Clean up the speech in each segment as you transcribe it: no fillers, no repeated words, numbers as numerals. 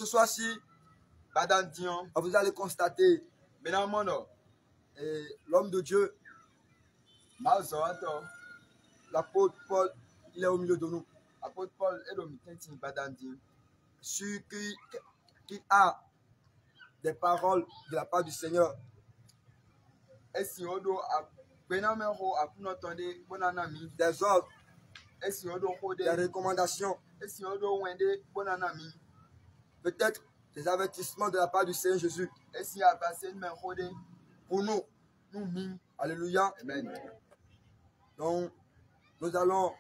ce soir-ci, vous allez constater l'homme de Dieu, l'apôtre Paul, il est au milieu de nous. L'apôtre Paul est le celui qui a des paroles de la part du Seigneur. Des ordres, des recommandations, peut-être des avertissements de la part du Seigneur Jésus. Pour nous. Alléluia. Amen. Donc, nous allons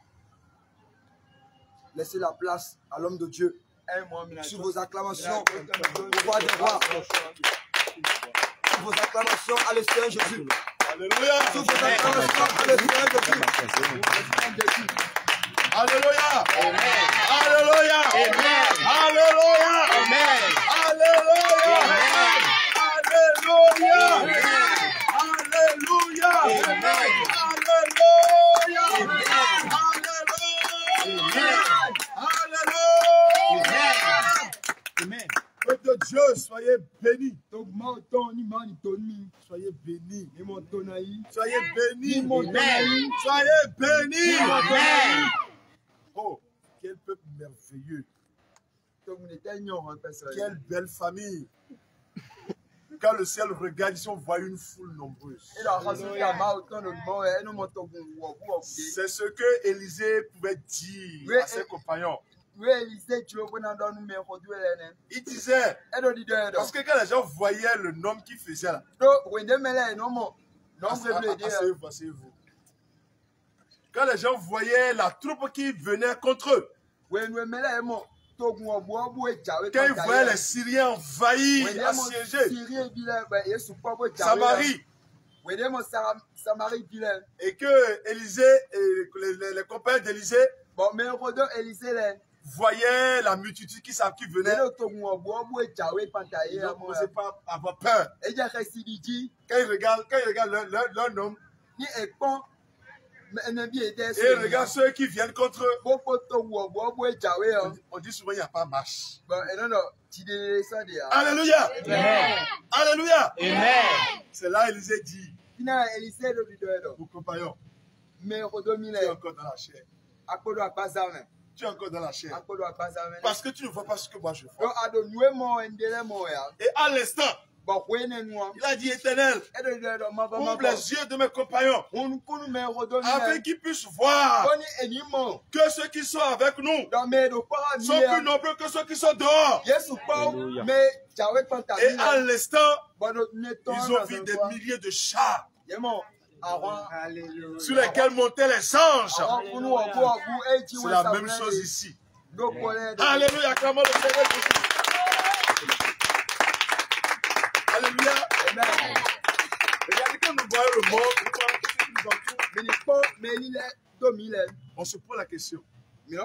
laisser la place à l'homme de Dieu. Sur vos acclamations, au roi des rois. Sur vos acclamations à l'Esprit Jésus. Alléluia. Sur vos acclamations à l'Esprit Jésus. Alléluia. Amen. Alléluia. Amen. Alléluia. Amen. Alléluia. Alléluia. Alléluia. Amen. Peuple de Dieu, soyez bénis. Soyez bénis. Soyez bénis. Amen. Soyez bénis. Amen. Oh, quel peuple merveilleux. Quelle belle famille. Quand le ciel regarde, ici on voit une foule nombreuse. C'est ce que Élisée pouvait dire à ses compagnons. Il disait, parce que quand les gens voyaient le nom qu'il faisait là, asseyez-vous, asseyez-vous. Quand les gens voyaient la troupe qui venait contre eux, quand ils voyaient les Syriens envahir, assiéger Samarie, et que Élisée et les compagnons d'Élisée voyaient la multitude qui venait, ils n'osaient pas avoir peur. Quand ils regardent leur nom, et ils regardent ceux qui viennent contre eux, on dit souvent il n'y a pas marche. Alléluia. Amen. Alléluia. Amen. C'est là Élisée dit, vos compagnons, tu es encore dans la chair. Tu es encore dans la chair. Parce que tu ne vois pas ce que moi je vois. Et à l'instant, il a dit, Éternel, ouvre les yeux de mes compagnons, afin qu'ils puissent voir que ceux qui sont avec nous sont plus nombreux que ceux qui sont dehors. Et à l'instant, ils ont vu des milliers de chars sur lesquels montaient les anges. C'est la même chose ici. Alléluia, acclamons le Seigneur Jésus. Alléluia. Regardez quand nous voyons le monde, on se pose la question. Ou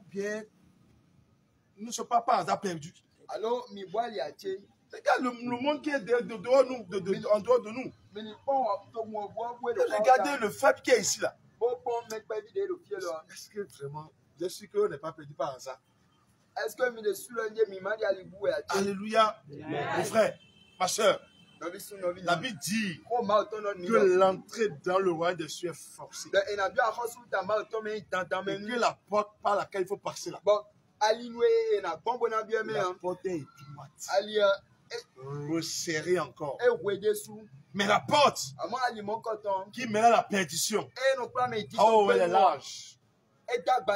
bien, nous ne sommes pas par hasard perdus. Regarde le monde qui est dehors en dehors de nous. Regardez le faible qui est ici là. Est-ce que vraiment, je suis sûr qu'on n'est pas perdu par hasard? Alléluia. Mon frère, ma soeur, la Bible dit que l'entrée dans le royaume des cieux est forcée. Et que la porte par laquelle il faut passer là. La porte est étroite. Resserrée encore. Mais la porte qui mène à la perdition, oh, elle est large.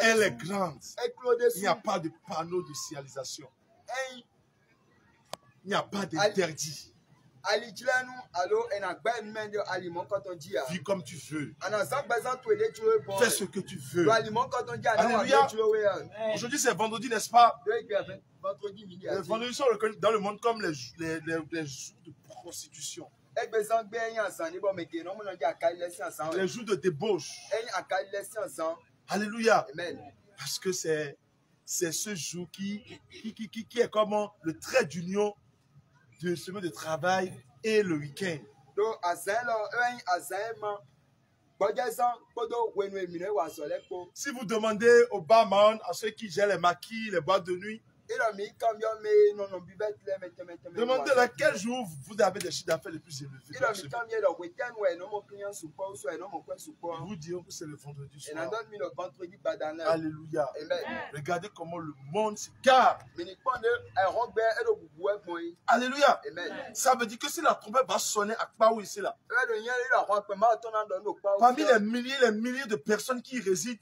Elle est grande. Il n'y a pas de panneau de signalisation. Il n'y a pas d'interdit. Vis comme tu veux. Fais ce que tu veux. Alléluia. Aujourd'hui c'est vendredi, n'est-ce pas? Les vendredis sont reconnus dans le monde comme les jours de prostitution. Les jours de débauche. Alléluia. Parce que c'est ce jour qui est comme le trait d'union de semaine de travail et le week-end. Si vous demandez aux barman, à ceux qui gèrent les maquis, les boîtes de nuit, Demandez-leur quel jour vous avez des chiffres d'affaires les plus élevés. Ils vous diront que c'est le vendredi soir. Alléluia. Regardez comment le monde se gare. Alléluia. Ça veut dire que si la trompette va sonner à Kpaou ici là, parmi les milliers de personnes qui y résident,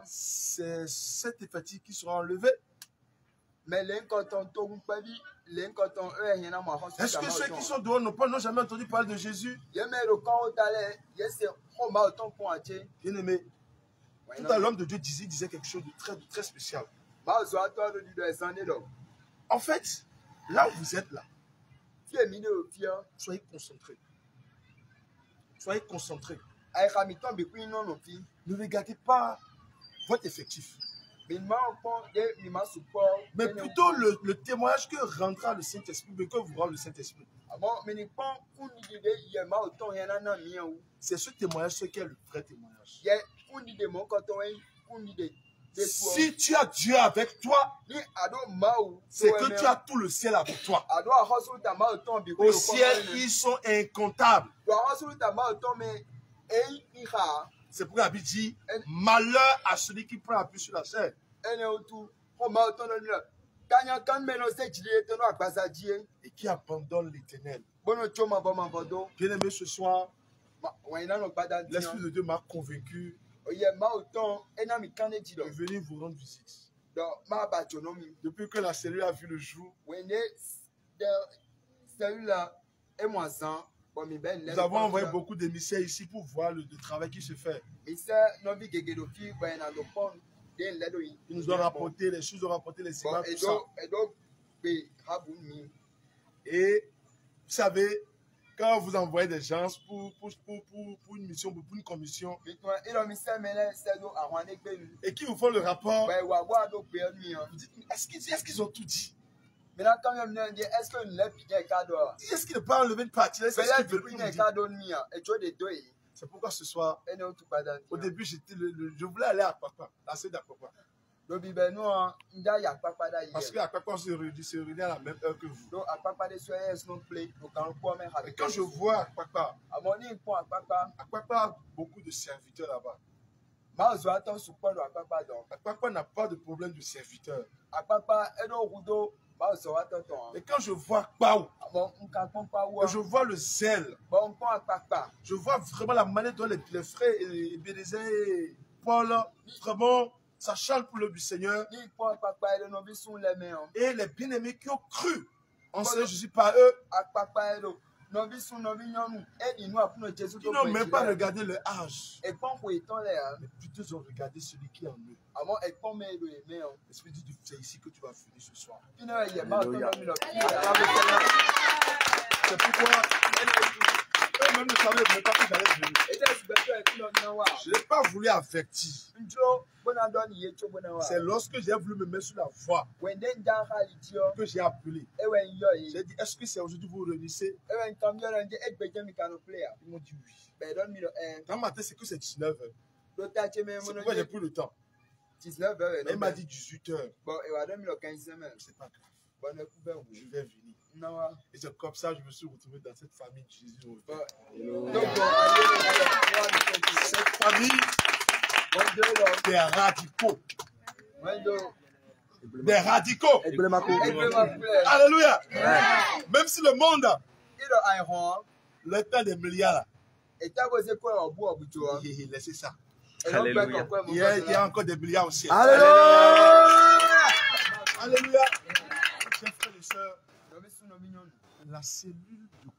c'est cet effectif qui sera enlevé. Est-ce que ceux qui sont dehors n'ont jamais entendu parler de Jésus? Bien-aimé, tout à l'homme de Dieu disait quelque chose de très spécial. En fait, là où vous êtes là, soyez concentrés. Soyez concentrés. Ne regardez pas votre effectif, mais plutôt le témoignage que rendra le Saint-Esprit, mais que vous rend le Saint-Esprit. C'est ce témoignage qui est le vrai témoignage. Si tu as Dieu avec toi, c'est que tu as tout le ciel avec toi. Au ciel, ils sont incomptables. C'est pourquoi la Bible dit malheur à celui qui prend appui sur la chair. Et qui abandonne l'éternel. Bien-aimé, ce soir, l'Esprit de Dieu m'a convaincu de venir vous rendre visite. Depuis que la cellule a vu le jour, nous avons envoyé beaucoup d'émissaires ici pour voir le travail qui se fait. Ils nous ont rapporté les choses, ils ont rapporté les images, tout ça. Et vous savez, quand vous envoyez des gens pour une mission, pour une commission, et qui vous font le rapport, vous dites, est-ce qu'ils ont tout dit? Est-ce qu'il ne peut pas enlever une partie? C'est pourquoi ce soir, au début, je voulais aller à Papa, la sœur d'Apapa. Parce qu'à Papa, on se réunit à la même heure que vous. Et quand je vois Papa a beaucoup de serviteurs là-bas. Papa n'a pas de problème de serviteurs. Et quand je vois Kpaou, je vois le zèle, je vois vraiment la manière dont les frères et Bénézé et Paul, vraiment, ça chante pour le du Seigneur. Et les bien-aimés qui ont cru en Seigneur Jésus par eux, ils n'ont même pas regardé leur âge, mais plutôt ils ont regardé celui qui est en eux. L'Esprit dit, c'est ici que tu vas finir ce soir. C'est pourquoi eux-mêmes ne savaient même pas que j'allais venir. Je n'ai pas voulu avertir. C'est lorsque j'ai voulu me mettre sur la voie que j'ai appelé. J'ai dit, est-ce que c'est aujourd'hui que vous réunissez? Ils m'ont dit oui. Dans ma tête, c'est que c'est 19 h. C'est pourquoi j'ai pris le temps. Mais il m'a dit 18 h. C'est pas grave. Je vais venir. Et c'est comme ça que je me suis retrouvé dans cette famille de Jésus. Cette famille des radicaux. Des radicaux. Alléluia. Même si le monde, le temps des milliards, laissez ça. Alléluia. Il y a encore des milliards au ciel. Alléluia. Alléluia. Chers frères et sœurs, la cellule de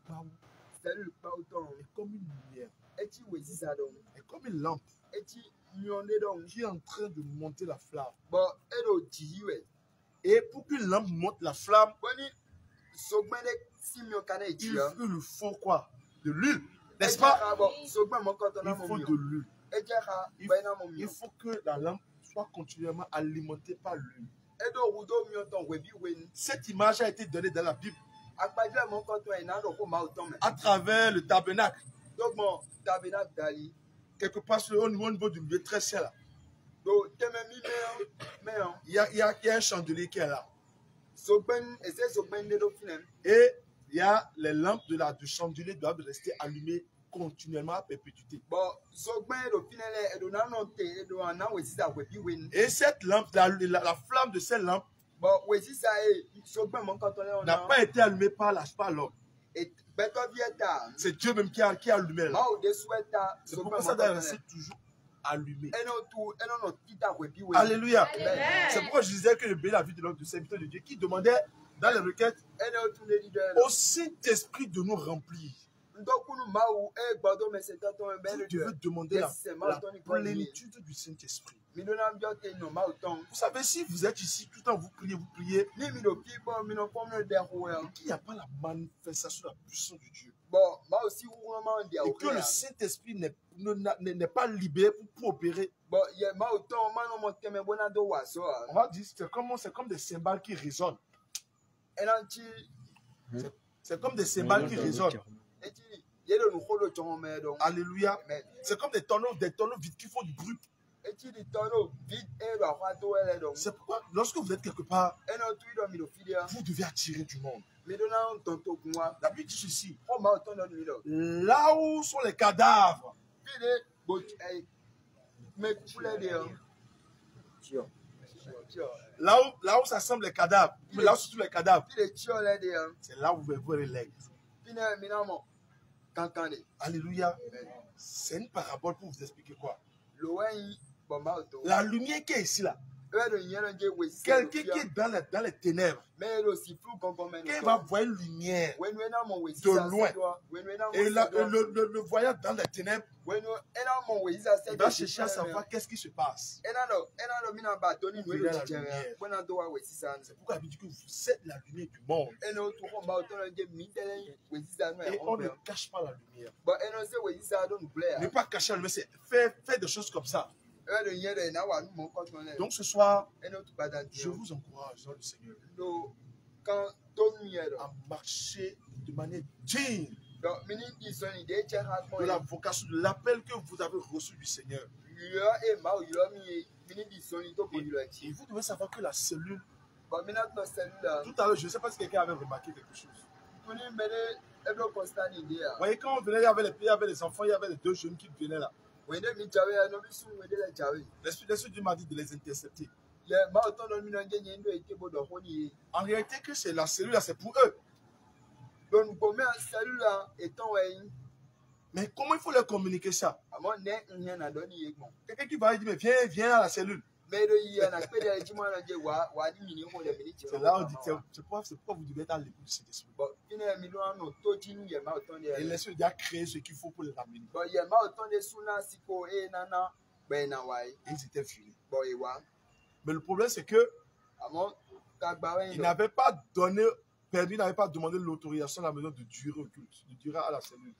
Kpaou est comme une lumière, est comme une lampe qui est en train de monter la flamme. Et pour qu'une lampe monte la flamme, il lui faut quoi? De l'huile, n'est-ce pas? Il faut de l'huile. Il faut que la lampe soit continuellement alimentée par l'huile. Cette image a été donnée dans la Bible à travers le tabernacle. Quelque part au niveau du lieu très cher là. il y a un chandelier qui est là. Et il y a les lampes du chandelier doivent rester allumées continuellement à perpétuité. Et cette lampe, la flamme de cette lampe n'a pas été allumée par l'homme. C'est Dieu même qui a allumé là. C'est pourquoi ça doit rester toujours allumé. Alléluia. C'est pourquoi je disais que je bénis la vie de notre serviteur de Dieu qui demandait dans les requêtes au Saint-Esprit de nous remplir. Vous devez demander la plénitude du Saint-Esprit. Vous savez, si vous êtes ici, tout le temps vous priez, il n'y a pas la manifestation de la puissance de Dieu. Et que le Saint-Esprit n'est pas libéré pour opérer. On va dire, c'est comme des cymbales qui résonnent. C'est comme des cymbales qui résonnent. Alléluia. C'est comme des tonneaux vides qui font du bruit. C'est pourquoi lorsque vous êtes quelque part, vous devez attirer du monde. La Bible dit ceci. Là où sont les cadavres, là où s'assemblent les cadavres, mais là où sont tous les cadavres, c'est là où vous verrez l'aigle. Alléluia. C'est une parabole pour vous expliquer quoi? La lumière qui est ici là. Quelqu'un qui est dans les ténèbres, quand il va voir une lumière de loin, et le voyant dans les ténèbres, il va chercher à savoir qu'est-ce qui se passe. C'est pourquoi il dit que vous êtes la lumière du monde. Et on ne cache pas la lumière. Ne pas cacher la lumière, c'est faire des choses comme ça. Donc ce soir, je vous encourage dans le Seigneur à marcher de manière digne de la vocation, de l'appel que vous avez reçu du Seigneur. Et vous devez savoir que la cellule, tout à l'heure, je ne sais pas si quelqu'un avait remarqué quelque chose. Vous voyez, quand on venait, il y avait les enfants, il y avait les deux jeunes qui venaient là. L'Esprit Dieu m'a dit de les intercepter. En réalité, que c'est la cellule là, c'est pour eux. Mais comment il faut leur communiquer ça? Quelqu'un qui va dire, mais viens à la cellule. C'est là où on dit, c'est pourquoi vous devez être à l'écoute de cet esprit. Et l'esprit Dieu a créé ce qu'il faut pour les amener. Et ils étaient finis. Mais le problème, c'est que il n'avait pas donné permis, il n'avait pas demandé l'autorisation à la maison de durer au culte, de durer à la cellule.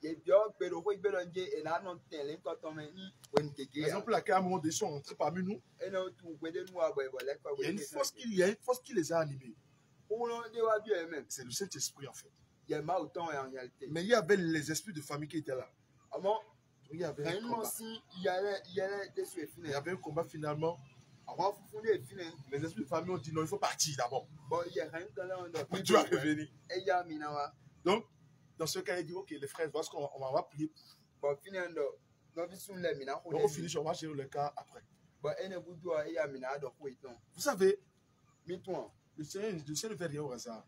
Raison pour laquelle à un moment donné, ils sont rentrés parmi nous. Il y a une force qui les a animés. C'est le Saint-Esprit en fait. Mais il y avait les esprits de famille qui étaient là. Il y avait un combat. Il y avait un combat finalement. Les esprits de famille ont dit non, il faut partir d'abord. Tu vas revenir. Donc, dans ce cas, il dit ok, les frères, voilà ce qu'on va prier. Donc, au finish, on va gérer le cas après. Vous savez, le Seigneur ne fait rien au hasard.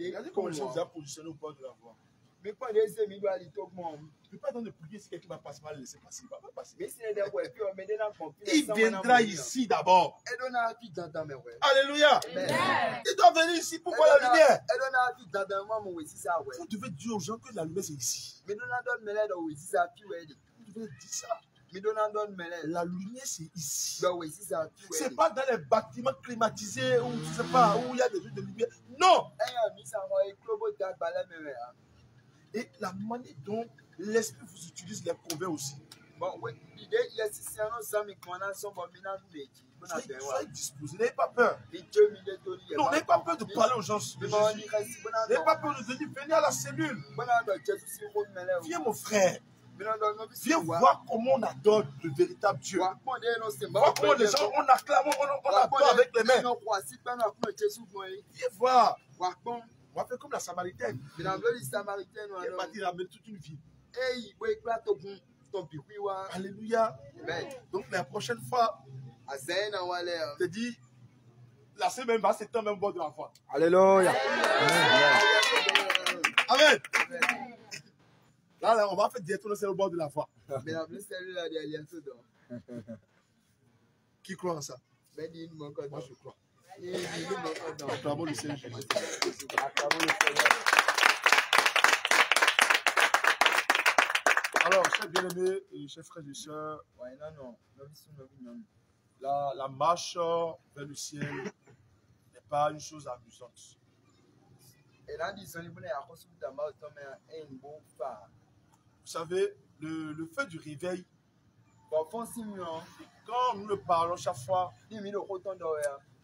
Il a dit comment les choses ont positionné au bord de la voie. Tu ne peux pas attendre de prier si quelqu'un va passer mal, laisser passer. Il va pas passer. Il viendra ici d'abord. Alléluia. Il doit venir ici pour voir la lumière. Vous devez dire aux gens que la lumière c'est ici. Vous devez dire ça. La lumière c'est ici. C'est pas dans les bâtiments climatisés où je sais pas où il y a des trucs de lumière. Non. Et la manière dont l'esprit vous utilise les convainc aussi. Soyez disposés, n'ayez pas peur. Non, n'ayez pas peur de parler aux gens. N'ayez pas peur de dire venez à la cellule. Viens mon frère. Viens voir comment on adore le véritable Dieu. Voir comment les gens, on acclame, on adore avec les mains. Viens voir. On va faire comme la Samaritaine. Elle va dire, ramène toute une ville. Alléluia. Donc la prochaine fois, te dis, la semaine va s'étendre même bord de la foi. Alléluia. Amen. Là, on va faire directement au bord de la foi. Qui croit en ça? Moi, je crois. Acclamons le Seigneur Jésus. Alors, chers bien-aimés, chers frères et sœurs, la marche vers le ciel n'est pas une chose amusante. Vous savez, le feu du réveil, quand nous le parlons chaque fois,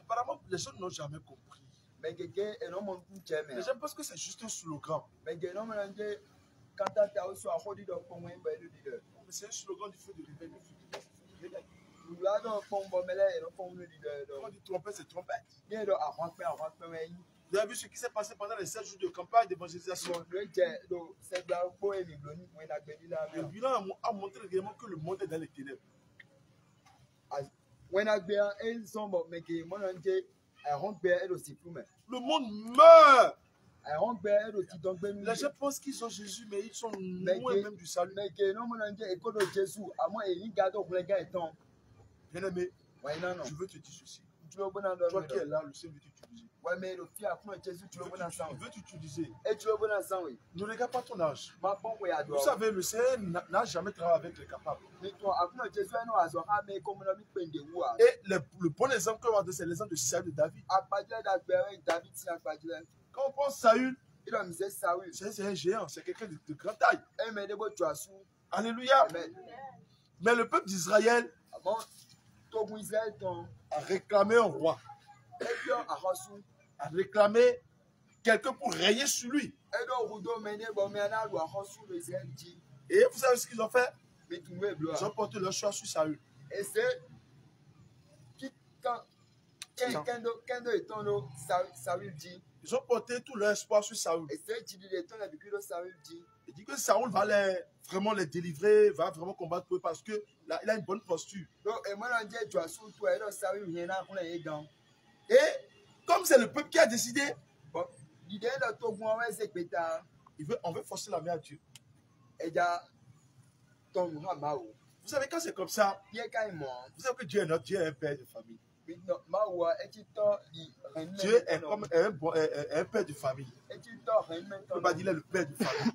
apparemment, les gens n'ont jamais compris. Les gens pensent que c'est juste un slogan. Mais c'est un slogan du feu du réveil. Quand on dit trompette, c'est trompette. Vous avez vu ce qui s'est passé pendant les 7 jours de campagne d'évangélisation. Le bilan a montré réellement que le monde est dans les ténèbres. Le monde meurt. Les gens pensent qu'ils ont Jésus, mais ils sont loin même du salut. Bien-aimé, je veux te dire ceci. Toi qui es là, le Seigneur veut t'utiliser. Il veut t'utiliser. Ne regarde pas ton âge. Vous savez, le Seigneur n'a jamais travaillé avec les capables. Et le bon exemple qu'on va donner, c'est l'exemple de Saül de David. Quand on pense Saül, c'est un géant, c'est quelqu'un de grande taille. Alléluia. Mais le peuple d'Israël a réclamé un roi. A réclamé quelqu'un pour régner sur lui. Et vous savez ce qu'ils ont fait? Ils ont porté leur choix sur Saül. Ils ont porté tout leur espoir sur Saül. Il dit que Saül va vraiment les délivrer, va vraiment combattre pour eux parce qu'il a une bonne posture. Et comme c'est le peuple qui a décidé, on veut forcer la main à Dieu. Vous savez, quand c'est comme ça, vous savez que Dieu est notre Dieu, est un père de famille. Dieu est comme un père de famille. On ne peut pas dire le père de famille.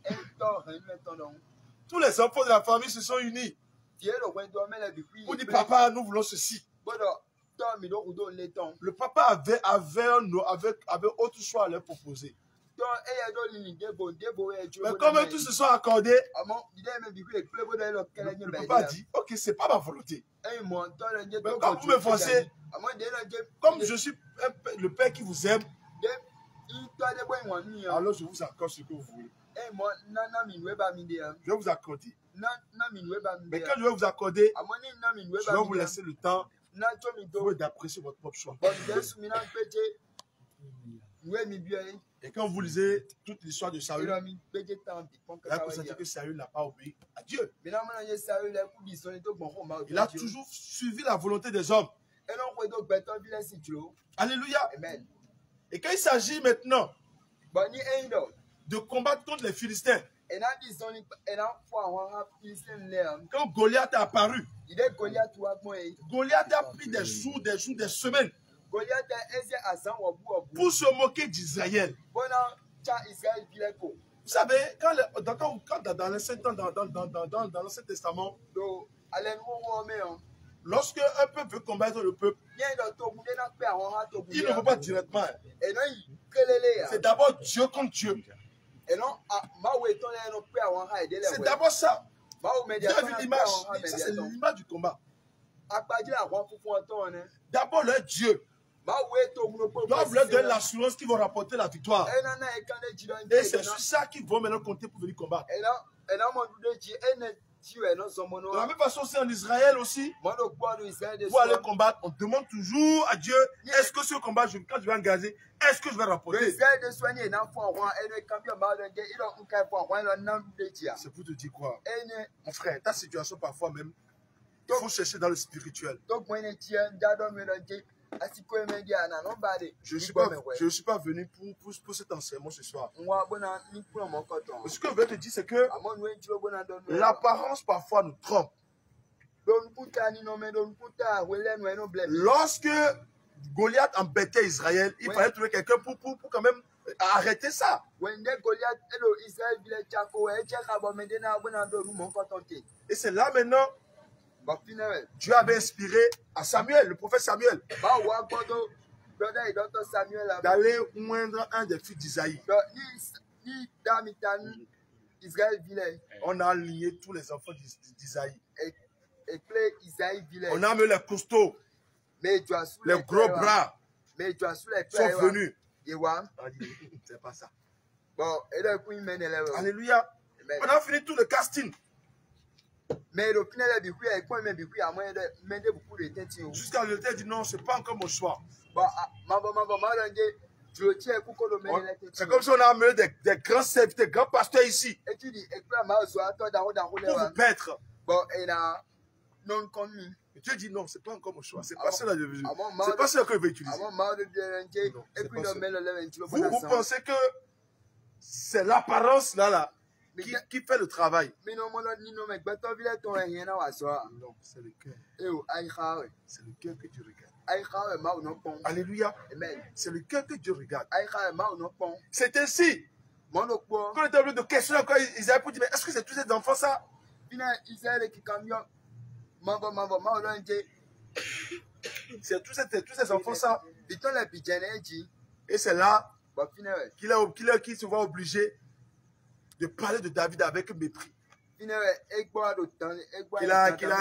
Tous les enfants de la famille se sont unis. On dit, papa, nous voulons ceci. Le papa avait autre choix à leur proposer. Mais comme tous se sont accordés, le papa dit, ok, c'est pas ma volonté. Mais comme vous me forcez, comme je suis le père qui vous aime, alors je vous accorde ce que vous voulez. Je vais vous accorder. Mais quand je vais vous accorder, je vais vous laisser le temps d'apprécier votre propre choix. Et quand vous lisez toute l'histoire de Saül, vous constatez que Saül n'a pas obéi à Dieu. Il a toujours suivi la volonté des hommes. Alléluia. Et quand il s'agit maintenant de combattre contre les Philistins, quand Goliath est apparu, Goliath a pris des jours, des semaines pour se moquer d'Israël. Vous savez, quand dans l'Ancien Testament, lorsque un peuple veut combattre le peuple, il ne veut pas directement. C'est d'abord Dieu contre Dieu. C'est d'abord ça. Vous avez vu l'image? Ça, c'est l'image du combat. D'abord, leur Dieu doivent leur donner l'assurance qu'ils vont rapporter la victoire. Et c'est sur ça qu'ils vont maintenant compter pour venir combattre. De la même façon, c'est en Israël aussi. Pour aller combattre, on demande toujours à Dieu, est-ce que ce combat, quand je vais engager, est-ce que je vais rapporter? C'est pour te dire quoi? Mon frère, ta situation parfois même, il faut chercher dans le spirituel. Je ne suis pas venu pour cet enseignement ce soir. Ce que je veux te dire, c'est que l'apparence parfois nous trompe. Lorsque Goliath embêtait Israël, il fallait trouver quelqu'un pour quand même arrêter ça. Et c'est là maintenant, Dieu avait inspiré à Samuel, le prophète Samuel, d'aller moindre un des fils d'Isaïe. On a aligné tous les enfants d'Isaïe. On a amené les costauds, les gros bras sont venus. C'est pas ça. Alléluia. On a fini tout le casting. Jusqu'à le temps dit non, c'est pas encore mon choix. C'est comme si on a amené des grands serviteurs, des grands pasteurs ici pour vous paître. Et Dieu dit non, c'est pas encore mon choix. C'est pas ça que je veux. C'est pas ça que je veux utiliser. Vous pensez que c'est l'apparence là qui fait le travail. Non, c'est le cœur. C'est le cœur que Dieu regarde. Alléluia. C'est le cœur que Dieu regarde. C'est ainsi. Quand on était de questionner encore Isaïe pour dire, mais est-ce que c'est tous ces enfants ça? C'est tous ces enfants ça. Et c'est là qu'il se voit obligé de parler de David avec mépris. Qu'il a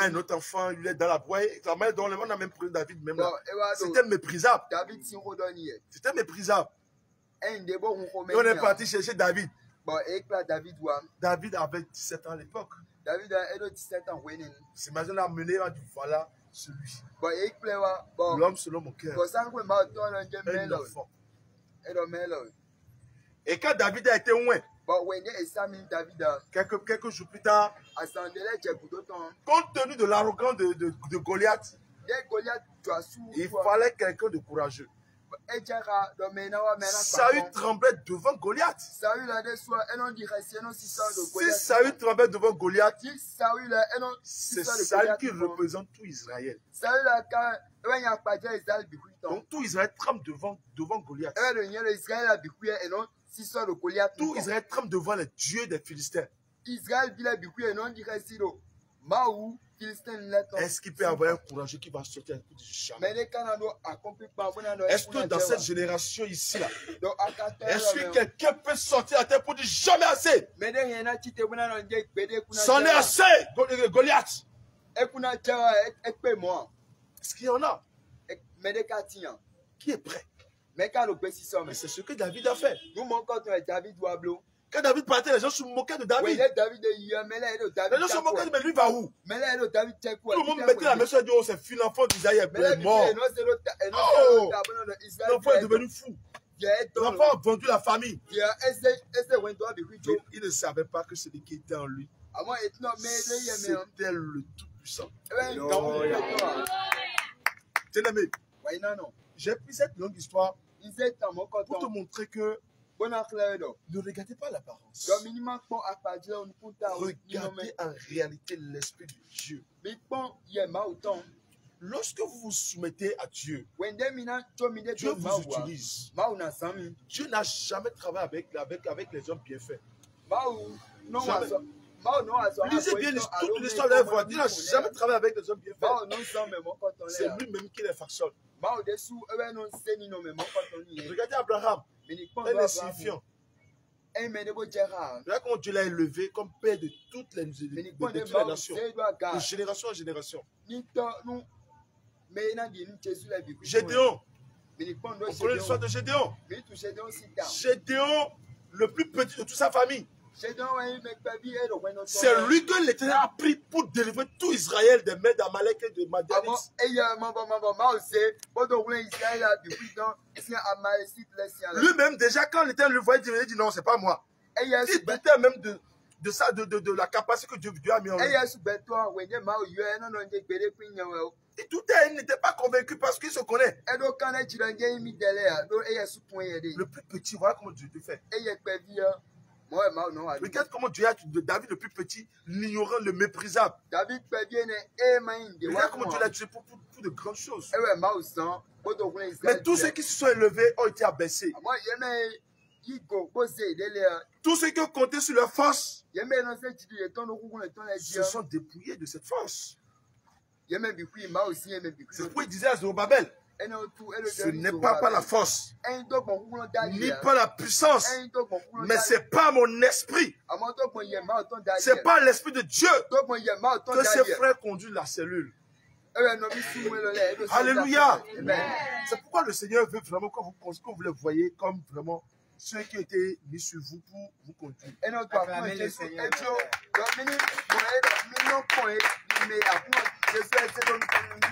un autre enfant, il est dans la boîte. La mère dont le monde a même pris David même là. C'était méprisable. C'était méprisable. Et on est parti chercher David. David avait 17 ans à l'époque. S'imagine à mener, on dit voilà celui. L'homme selon mon cœur. Un enfant. Et quand David a été loin, quelques jours plus tard, compte tenu de l'arrogance de Goliath, il fallait quelqu'un de courageux. Saül tremblait devant Goliath. Si Saül tremblait devant Goliath, c'est Saül qui représente tout Israël. Donc tout Israël tremble devant Goliath. Tout Israël tremble devant les dieux des Philistins. Est-ce qu'il peut y avoir un courageux qui va sortir un coup de jamais? Est-ce que dans cette génération ici là, est-ce que quelqu'un peut sortir à terre pour dire jamais assez? C'en est assez, Goliath. Est-ce qu'il y en a qui est prêt? Mais c'est ce que David a fait. Quand David partait, les gens se moquaient de David. Les gens se moquaient de mais lui va où? Tout le monde mettait la main sur Dieu, oh, c'est fini, l'enfant d'Isaïe est mort. Oh, l'enfant est devenu fou. L'enfant a vendu la famille. Il ne savait pas que celui qui était en lui, c'était le Tout-Puissant. Bien-aimé, j'ai pris cette longue histoire pour te montrer que ne regardez pas l'apparence. Regardez en réalité l'esprit de Dieu. Lorsque vous vous soumettez à Dieu, Dieu vous utilise. Dieu n'a jamais travaillé avec les hommes bien faits. Jamais. Lisez bien toute l'histoire de la voix. Dieu n'a jamais travaillé avec les hommes bien faits. C'est lui-même qui les façonne. Regardez Abraham. Elle est signifiant. Regarde comment Dieu l'a élevé comme père de toutes les nations, de génération en génération. Gédéon. On connaît l'histoire de Gédéon. Gédéon, le plus petit de toute sa famille. C'est lui que l'Éternel a pris pour délivrer tout Israël des mains d'Amalek et de Madianites. Lui-même, déjà, quand l'Éternel le voyait, il dit non, c'est pas moi. Il doutait même de ça, de la capacité que Dieu a mis en lui. Il doutait, il n'était pas convaincu parce qu'il se connaît. Le plus petit, voilà comment Dieu te fait. Regarde comment Dieu a de David le plus petit, l'ignorant, le méprisable. Regarde comment Dieu l'a tué pour de grandes choses. Mais tous ceux qui se sont élevés ont été abaissés. Tous ceux qui ont compté sur leur force se sont dépouillés de cette force. C'est pourquoi il disait à Zorobabel, ce n'est pas par la force, ni par la puissance, mais c'est pas mon esprit. C'est pas l'esprit de Dieu que ses frères conduisent la cellule. Alléluia. C'est pourquoi le Seigneur veut vraiment que vous le voyez comme vraiment ceux qui ont été mis sur vous pour vous conduire.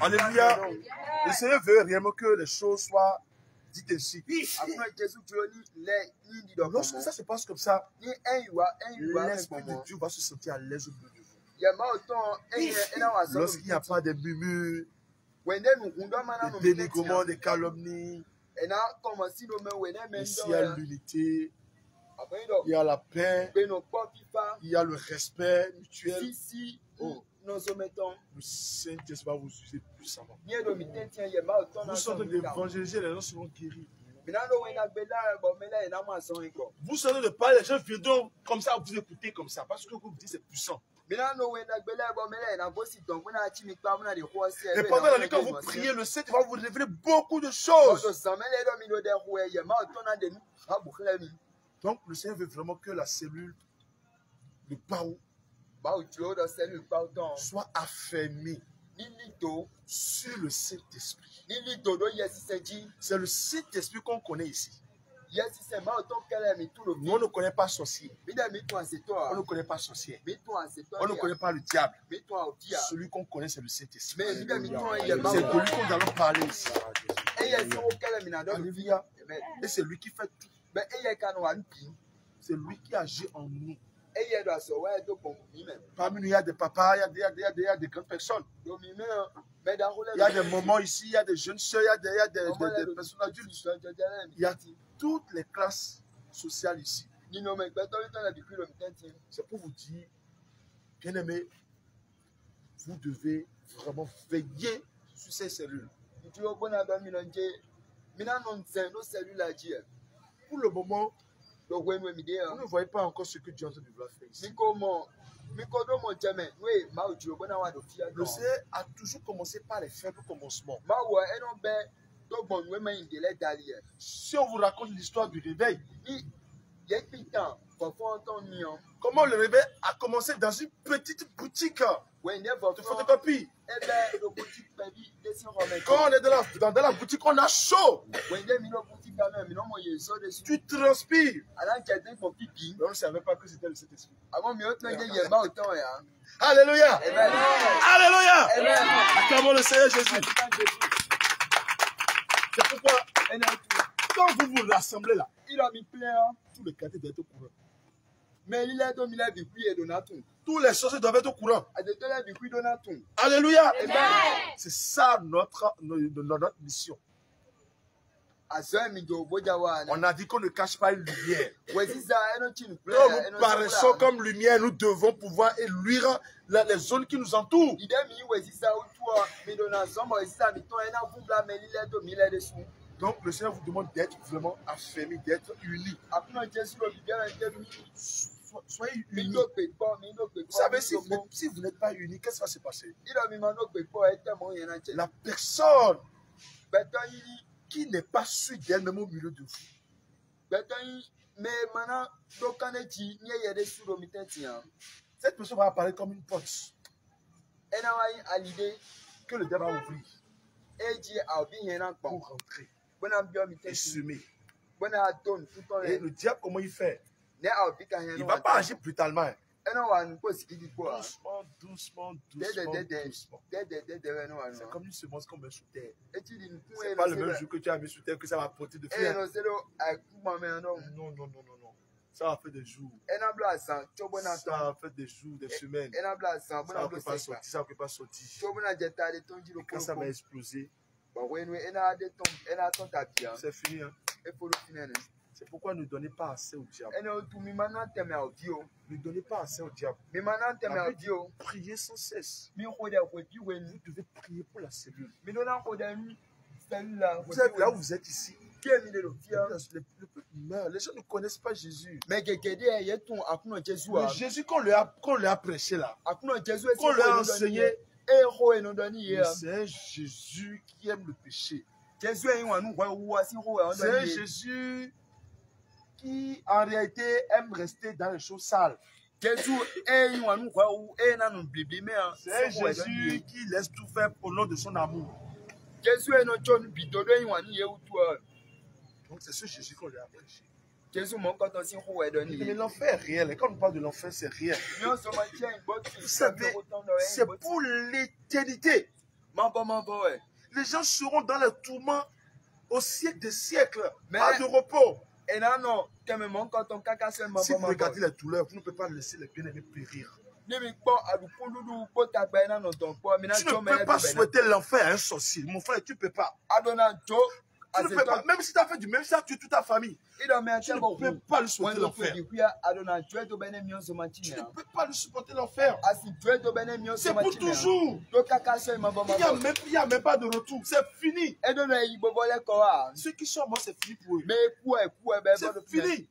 Alléluia. Le Seigneur veut réellement que les choses soient dites ainsi. Lorsque ça se passe comme ça, l'Esprit de Dieu va se sentir à l'aise au milieu de vous. Lorsqu'il n'y a pas de murmures, de dénigrements, de calomnies, ici il y a l'unité, il y a la paix, il y a le respect mutuel. Oh. Le Saint-Esprit va vous user puissamment. Vous sortez d'évangéliser, les gens seront guéris. Vous sortez de parler, les gens viendront comme ça, vous écoutez comme ça, parce que vous dites c'est puissant. Et pendant la nuit, quand vous priez, le Saint va vous révéler beaucoup de choses. Donc, le Seigneur veut vraiment que la cellule de Pau soit affermie sur le Saint-Esprit. C'est le Saint-Esprit qu'on connaît ici. Nous, on ne connaît pas sorcier. On ne connaît pas sorcier. On ne connaît pas le diable. Celui qu'on connaît, c'est le Saint-Esprit. C'est de lui que nous allons parler ici. Alléluia. Et c'est lui qui fait tout. C'est lui qui agit en nous. Parmi nous, il y a des papas, il y a des grandes personnes. Il y a des mamans ici, il y a des jeunes soeurs, il y a des personnes adultes. Il y a toutes les classes sociales ici. C'est pour vous dire, bien aimé, vous devez vraiment veiller sur ces cellules. Pour le moment, vous ne voyez pas encore ce que Dieu est en train de vouloir faire ici. Le Seigneur a toujours commencé par les faibles commencements. Si on vous raconte l'histoire du réveil, comment le réveil a commencé dans une petite boutique de photocopie. Quand on est dans la boutique, on a chaud. Tu transpires. On ne savait pas que c'était le Saint-Esprit. Alléluia. Alléluia. Acclamons le Seigneur Jésus. C'est pourquoi, quand vous vous rassemblez là, tout le quartier doit être au courant. Tous les sorciers doivent être au courant. Alléluia. C'est ça notre mission. On a dit qu'on ne cache pas une lumière. Quand nous paraissons comme lumière, nous devons pouvoir éluire les zones qui nous entourent. Donc le Seigneur vous demande d'être vraiment affermi, d'être unis. Soyez unis. Vous savez, si vous n'êtes pas unis, qu'est-ce qui va se passer? La personne qui n'est pas sûre d'elle-même au milieu de vous, cette personne va apparaître comme une porte que le diable va ouvrir pour rentrer et semer. Et le diable, comment il fait? Il ne va pas agir brutalement. Doucement, Doucement. C'est comme une semence qu'on met sous terre. C'est pas le même jour que tu as mis sous terre que ça va porter de fruits. Non. Ça va faire des jours. Ça va faire des jours, des semaines. Ça va pas sortir. Et quand ça va exploser, c'est fini. Hein? C'est pourquoi ne donnez pas assez au diable. Ne donnez pas assez au diable. Priez sans cesse. Vous devez prier pour la cellule. Vous êtes là où vous êtes ici. Le peuple meurt. Les gens ne connaissent pas Jésus. Mais Jésus qu'on lui a prêché là, qu'on lui a enseigné, c'est un Jésus qui aime le péché. C'est un Jésus qui en réalité aime rester dans les choses sales. C'est un Jésus qui laisse tout faire au nom de son amour. Donc c'est ce Jésus qu'on lui a prêché. Mais l'enfer est réel. Et quand on parle de l'enfer, c'est réel. Vous savez, c'est pour l'éternité. Les gens seront dans le tourment au siècle des siècles. Pas de repos. Si vous regardez les douleurs, vous ne pouvez pas laisser les bien-aimés périr. Tu ne peux pas souhaiter l'enfer à un sorcier. Mon frère, tu ne peux pas. Tu ne peux pas. Même si tu as fait du même, si tu as tué toute ta famille, tu ne peux pas lui souhaiter l'enfer. Tu ne peux pas lui supporter l'enfer. C'est pour toujours. Il n'y a même pas de retour. C'est fini. Ceux qui sont morts, c'est fini pour eux. C'est fini.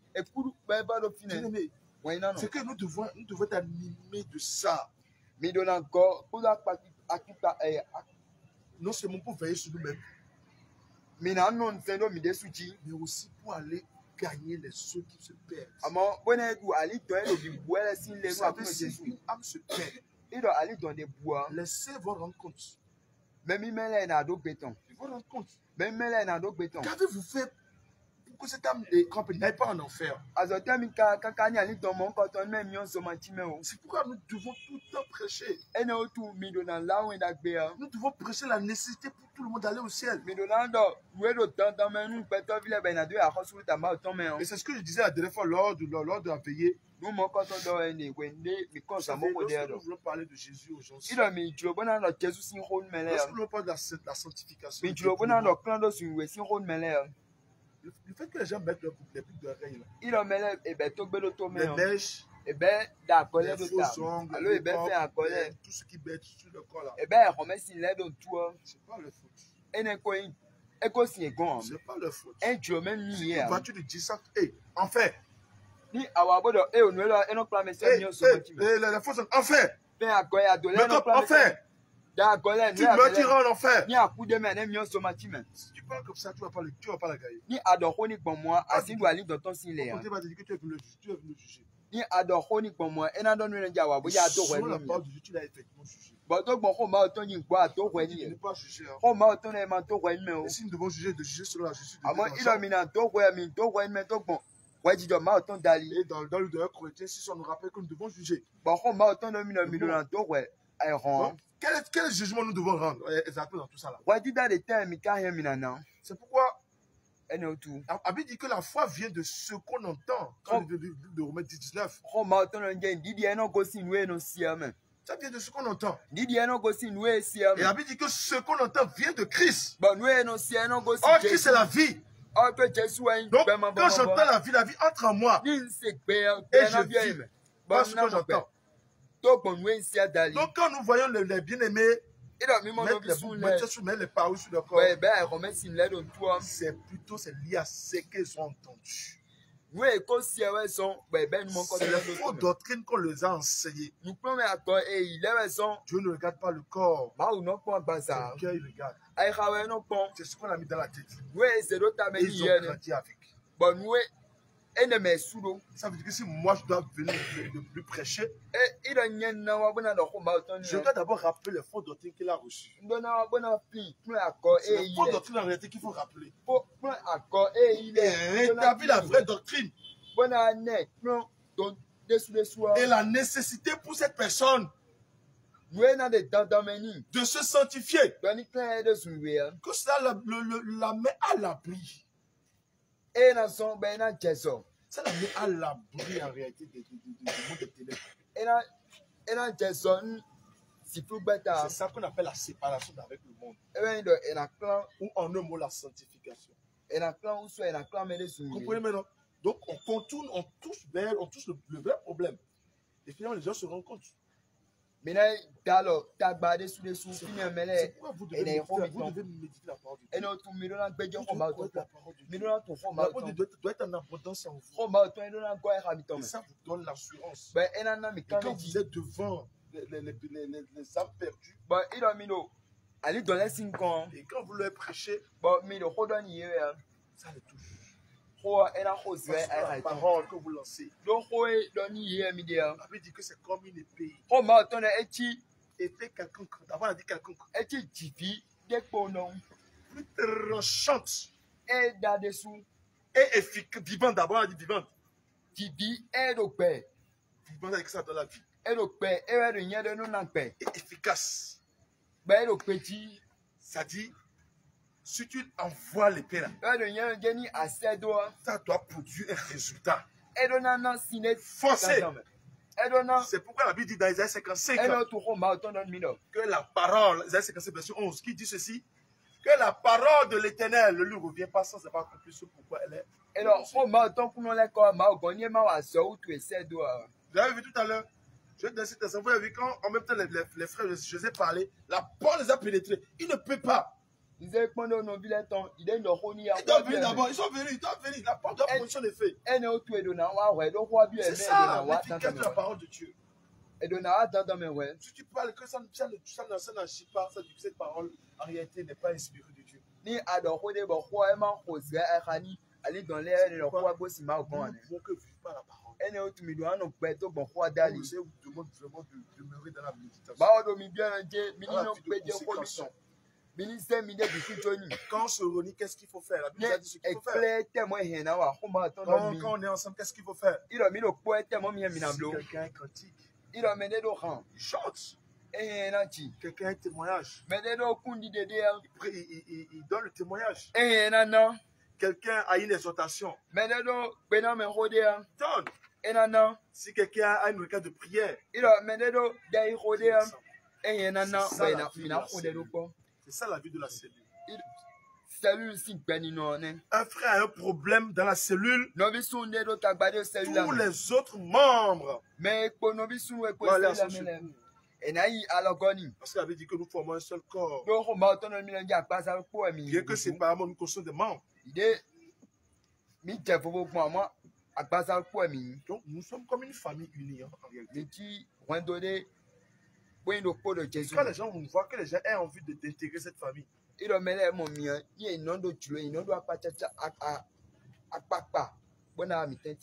C'est que nous devons être animés de ça. Non seulement pour veiller sur nous-mêmes, mais aussi pour aller gagner les ceux qui se perdent. Vous savez, si une âme se perd, les saints vont rendre compte. Ils vont rendre compte. Qu'avez-vous fait pour que cette âme n'aille pas en enfer? C'est pourquoi nous devons tout le temps prêcher. Nous devons prêcher la nécessité pour tout le monde d'aller au ciel. Et c'est ce que je disais la dernière fois lors de la veillée. Lorsque nous voulons parler de Jésus aux gens, lorsque nous parlons de la sanctification, le fait que les gens mettent les boucles d'oreilles, les mèches, les faux ongles, tout ce qui bête sur le corps là, c'est pas leur faute. C'est pas leur faute. Si tu vas, tu lui dis ça, en fait. Les faux ongles, en fait. En fait. Tu me diras en enfer. Si tu parles comme ça, tu ne vas pas la gagner. On ne va te dire que tu es venu le juger. Sur la parole de Dieu, tu l'as effectivement jugé. Tu n'es pas jugé. Et si nous devons juger, de juger selon la justice de Dieu. Et dans le devoir chrétien, si on nous rappelle que nous devons juger. Quel jugement nous devons rendre exactement dans tout ça là? C'est pourquoi Abi dit que la foi vient de ce qu'on entend. De Romains 19. Ça vient de ce qu'on entend. Et Abi dit que ce qu'on entend vient de Christ. Or, Christ c'est la vie. Donc, quand j'entends la vie entre en moi. Et je vis. Parce que j'entends. Donc, quand nous voyons les bien-aimés mettre les paroles sur le corps, c'est lié à ce qu'ils ont entendu. C'est la fausse doctrine qu'on les a enseignées. Dieu ne regarde pas le corps. C'est le cœur, il regarde. C'est ce qu'on a mis dans la tête. Et ils ont grandi avec. Ça veut dire que si moi je dois venir lui prêcher, je dois d'abord rappeler les fausses doctrines qu'il a reçues. C'est les fausses doctrines en réalité qu'il faut rappeler. Et rétablir la vraie doctrine. Et la nécessité pour cette personne de se sanctifier, que ça la met à l'abri. Ça la met à l'abri en réalité du monde des ténèbres. C'est ça qu'on appelle la séparation avec le monde. Ou en un mot, la sanctification. Vous comprenez maintenant? Donc on contourne, on touche le vrai problème. Et finalement, les gens se rendent compte. C'est pourquoi vous devez méditer la parole de Dieu. La parole de Dieu doit être en abondance en vous. Et ça vous donne l'assurance. Et quand vous êtes devant les âmes perdues, et quand vous leur prêchez, ça les touche. Parce que la parole que vous lancez, la Bible dit que c'est comme une épée. Épée quelconque. D'abord, on a dit quelconque. Plus tranchante. Et efficace. Vivante. D'abord, on a dit vivante. Vivante avec ça dans la vie. Et efficace. Ça dit, si tu envoies l'épée là, ça doit produire un résultat. Forcé. C'est pourquoi la Bible dit dans Isaïe 55 que la parole, Isaïe 55 verset 11, qui dit ceci, que la parole de l'Éternel ne lui revient pas sans avoir accompli ce pourquoi elle est. Vous avez vu tout à l'heure, je vais te donner cette vous avez vu quand en même temps les frères, je les ai parlé, la parole les a pénétrés. Il ne peut pas. Ils doivent venir d'abord, ils sont venus, ils doivent venir. La parole doit produire son effet. C'est ça, l'efficacité de la parole de Dieu. Si tu parles que ça n'agit pas, cette parole en réalité n'est pas inspirée de Dieu. Nous ne pouvons que vivre par la parole. Vous demande vraiment de demeurer dans la méditation. Quand on se réunit, qu'est-ce qu'il faut faire? La Bible a dit ce qu'il faut faire. Quand on est ensemble, qu'est-ce qu'il faut faire? Si quelqu'un est cantique, il chante. Quelqu'un a un témoignage. Il donne le témoignage. Quelqu'un a une exhortation. Donne. Si quelqu'un a une requête de prière. C'est ça la vie de la cellule. Un frère a un problème dans la cellule. Tous les autres membres vont aller à son secours. Parce qu'il avait dit que nous formons un seul corps. Bien que séparément nous constituons des membres. Donc nous sommes comme une famille unie en réalité. Quand les gens vont voir que les gens ont envie d'intégrer cette famille,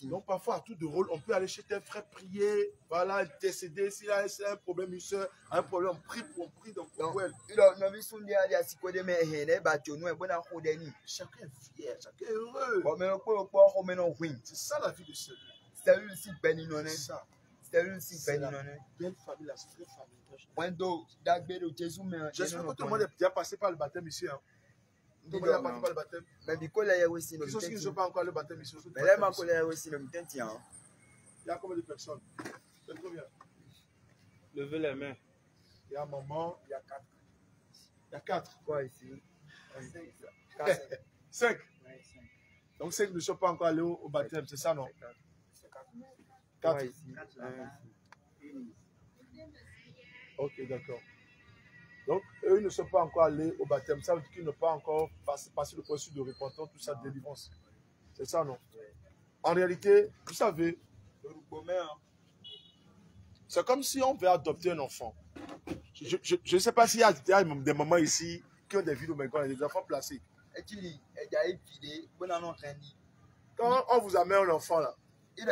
donc parfois à tout de rôle, on peut aller chez tes frères prier, voilà, intercéder. S'il a un problème, une soeur a un problème, on prie donc pour elle. Chacun est fier, chacun est heureux. C'est ça la vie de cellule. C'est ça. C'est la belle famille, la vraie famille. J'espère que tout le monde est déjà passé par le baptême ici. Tout le monde est passé par le baptême. Qui sont ceux qui ne sont pas encore le baptême ici? Il y a combien de personnes? Combien? Levez les mains. Il y a maman, il y a 4. Il y a 4. Quoi ici? 5. Donc 5 ne sont pas encore allés au baptême, c'est ça, non? 4. Ok, d'accord. Donc, eux ne sont pas encore allés au baptême. Ça veut dire qu'ils n'ont pas encore passé le processus de repentance, tout ça, de délivrance. C'est ça, non? En réalité, vous savez, c'est comme si on veut adopter un enfant. Je ne sais pas s'il y a des mamans ici qui ont des vidéos, mais quand il y a des enfants placés. Quand on vous amène un enfant là, il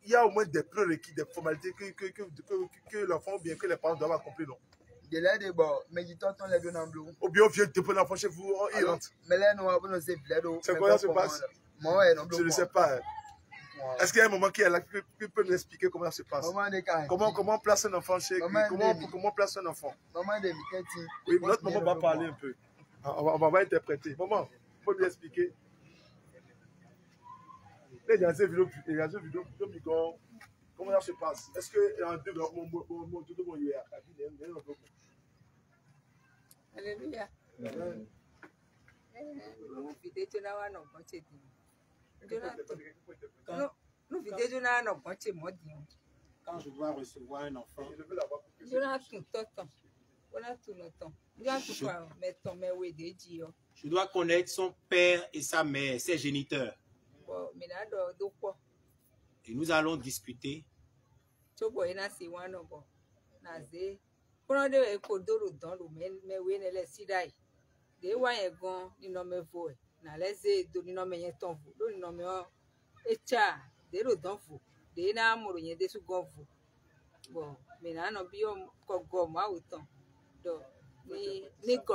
y a au moins des prérequis, des formalités que l'enfant ou bien que les parents doivent accomplir, non? Ou bien on vient déposer l'enfant chez vous, il rentre. C'est quoi ça se passe? Je ne sais pas. Est-ce qu'il y a un moment qui est là qui peut nous expliquer comment ça se passe? Comment on place un enfant chez lui? Comment on place un enfant? Oui, notre maman va parler un peu. On va interpréter. Maman, il faut lui expliquer. Les gens vidéo, comment ça se passe? Est-ce que en développement, Alléluia. Quand je dois recevoir un enfant, je dois connaître son père et sa mère, ses géniteurs. Et nous allons discuter.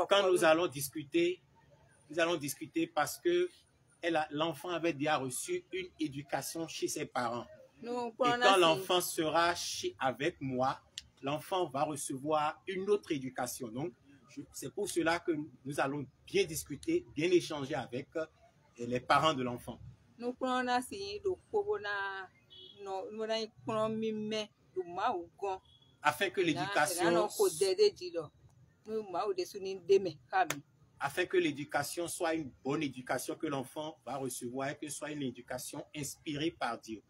Quand nous allons discuter parce que l'enfant avait déjà reçu une éducation chez ses parents. Et quand l'enfant sera avec moi, l'enfant va recevoir une autre éducation. Donc, c'est pour cela que nous allons bien discuter, bien échanger avec les parents de l'enfant. Afin que l'éducation soit une bonne éducation que l'enfant va recevoir et que ce soit une éducation inspirée par Dieu.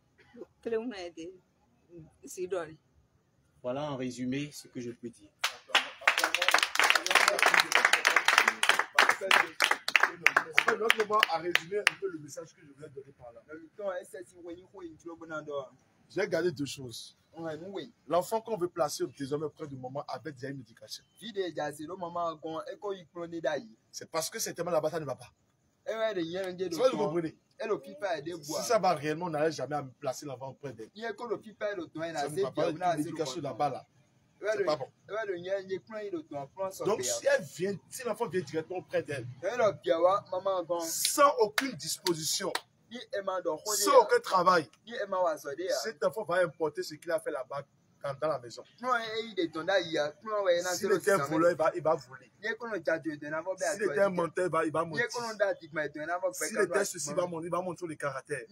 Voilà en résumé ce que je peux dire. Notre moment a résumé un peu le message que je voulais donner par là. J'ai gardé deux choses. L'enfant qu'on veut placer désormais auprès du maman avec déjà une éducation. C'est parce que certainement là-bas ça ne va pas. Vous comprenez? Si ça va réellement, on n'allait jamais à me placer l'enfant auprès d'elle. Ça ne va pas être une éducation là-bas là. C'est pas bon. Donc si l'enfant vient directement auprès d'elle, sans aucune disposition, sans aucun travail, cet enfant va importer ce qu'il a fait là-bas dans la maison. S'il était un voleur, il va voler. S'il était un menteur, il va mentir. S'il était ceci, il va montrer le caractère.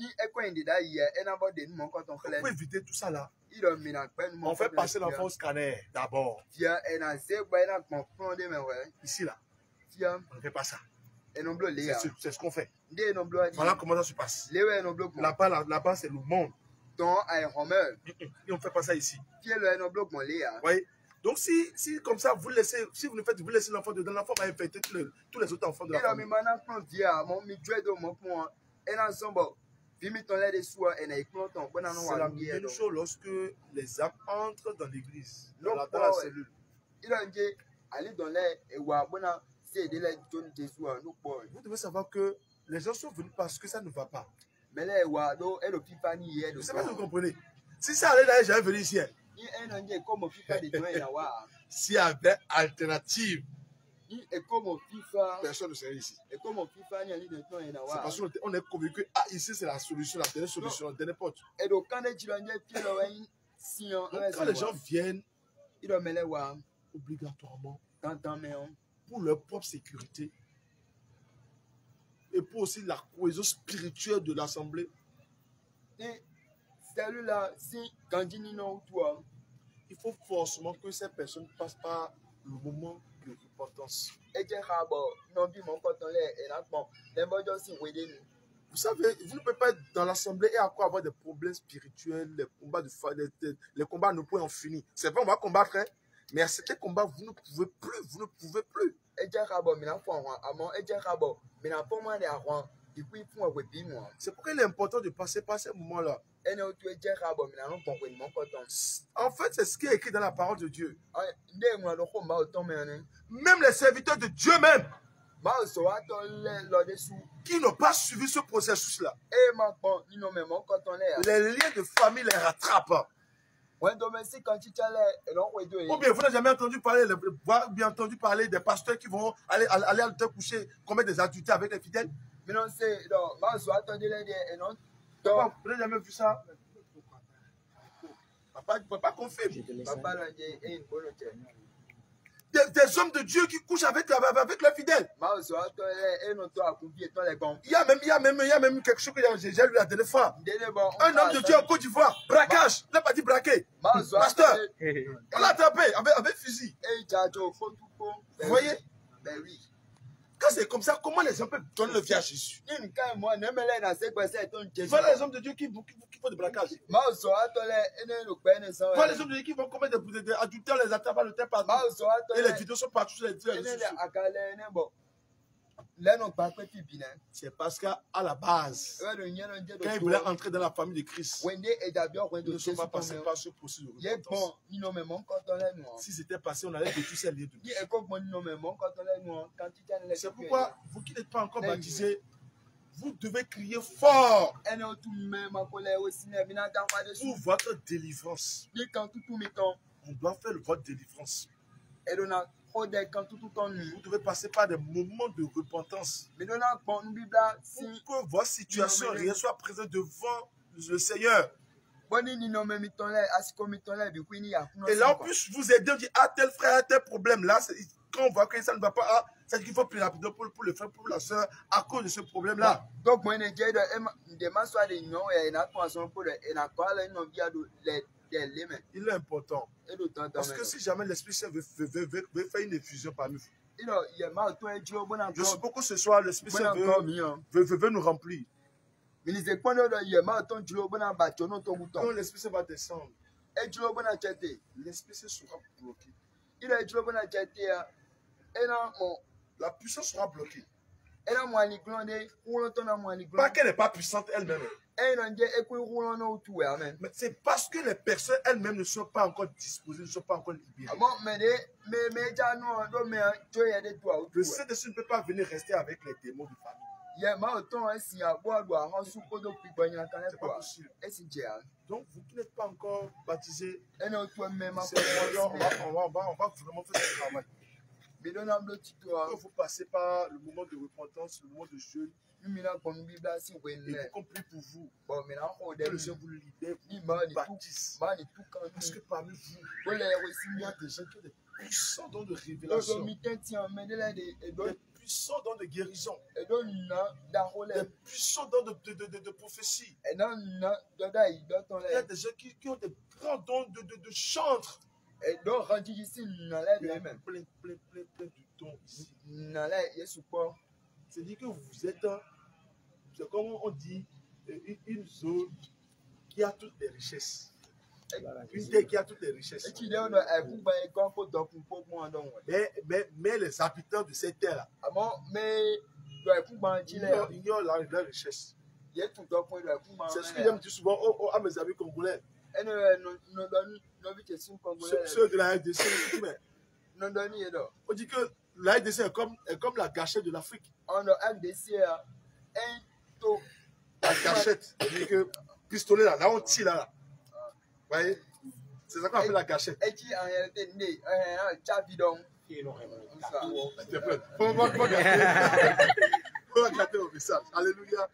Pour éviter tout ça là, on fait passer l'enfant au scanner d'abord. Ici là, on ne fait pas ça. C'est ce qu'on fait. Voilà comment ça se passe. Là-bas, c'est le monde. Et on ne fait pas ça ici. Oui. Donc si comme ça, vous laissez l'enfant dedans, l'enfant va infecter tous les autres enfants de la famille. C'est la même chose lorsque les âmes entrent dans l'église, dans la cellule. Vous devez savoir que les gens sont venus parce que ça ne va pas. Je ne sais pas si vous comprenez. Si ça allait là, j'allais venir ici. S'il y avait alternative, personne ne serait ici. C'est parce qu'on est convaincu que ici c'est la solution, la dernière solution, la dernière porte. Donc, quand les gens viennent, obligatoirement, pour leur propre sécurité et pour aussi la cohésion spirituelle de l'assemblée, il faut forcément que ces personnes passent par le moment de repentance. Vous savez, vous ne pouvez pas être dans l'assemblée et encore avoir des problèmes spirituels, les combats ne peuvent en finir. C'est vrai, on va combattre, hein, mais à certains combats, vous ne pouvez plus, vous ne pouvez plus. C'est pourquoi il est important de passer par ces moments-là. En fait, c'est ce qui est écrit dans la parole de Dieu. Même les serviteurs de Dieu même, qui n'ont pas suivi ce processus-là, les liens de famille les rattrapent. Ou bien vous n'avez jamais entendu parler des pasteurs qui vont aller à te coucher, commettre des adultères avec les fidèles. Mais non, c'est. Donc, ma soeur, attendez les et non. Donc, vous n'avez jamais vu ça? Papa confirme. Papa, là, il y a une bonne hôtel. Des hommes de Dieu qui couchent avec leurs fidèles. Il y a même quelque chose que j'ai lu la dernière fois. Un homme de Dieu en Côte d'Ivoire, braquage. Il n'a pas dit braquer. Pasteur, on l'a attrapé avec fusil. Vous voyez? Ben oui. Quand c'est comme ça, comment les hommes peuvent donner le vie à Jésus? Voilà les hommes de Dieu qui font des braquages. Voilà les hommes de Dieu qui vont commettre des adultères, les attrapent à l'hôtel partout. Et les vidéos sont partout sur les réseaux sociaux. C'est parce qu'à la base, quand ils voulaient entrer dans la famille de Christ, ils ne sont pas passés par ce processus de repentance. Si c'était passé, on allait détruire ces lieux de vie. C'est pourquoi, vous qui n'êtes pas encore baptisés, vous devez crier fort pour votre délivrance. On doit faire votre délivrance. Vous devez passer par des moments de repentance pour que votre situation réelle soit présente devant le Seigneur. Et là, on puisse vous aider, on dit, ah, tel frère a tel problème. Là, quand on voit que ça ne va pas, ah, c'est qu'il faut plus rapidement pour le frère, pour la soeur, à cause de ce problème-là. Donc, il est important. Parce que si jamais l'Esprit Saint veut faire une effusion parmi vous, je suppose que ce soir, l'Esprit Saint veut nous remplir. Quand l'Esprit Saint va descendre, l'Esprit Saint sera bloqué. La puissance sera bloquée. Pas qu'elle n'est pas puissante elle-même. Mais c'est parce que les personnes elles-mêmes ne sont pas encore disposées, ne sont pas encore libérées. Le Saint-Esprit ne peut pas venir rester avec les démons de famille. C'est pas possible. Donc, vous qui n'êtes pas encore baptisés, on va vraiment faire ce travail. Quand vous passez par le moment de repentance, le moment de jeûne, et qu'on prie pour vous, que le Seigneur vous libère, vous baptise. Parce que parmi vous, il y a des gens qui ont des puissants dons de révélation, des puissants dons de guérison, des puissants dons de prophétie. Il y a des gens qui ont des grands dons de chantre. Il y a plein de dons ici. C'est-à-dire que vous êtes, comme on dit, une zone qui a toutes les richesses. Une terre qui a toutes les richesses. Mais les habitants de cette terre-là ignorent la richesse. C'est ce que j'aime dire souvent à mes amis congolais. Ceux de la RDC, on dit que la RDC est comme la gâchette de l'Afrique. La gâchette, c'est-à-dire que pistolet là on tire là. Vous voyez? C'est ça qu'on appelle la gâchette. On va gâter au message. Alléluia.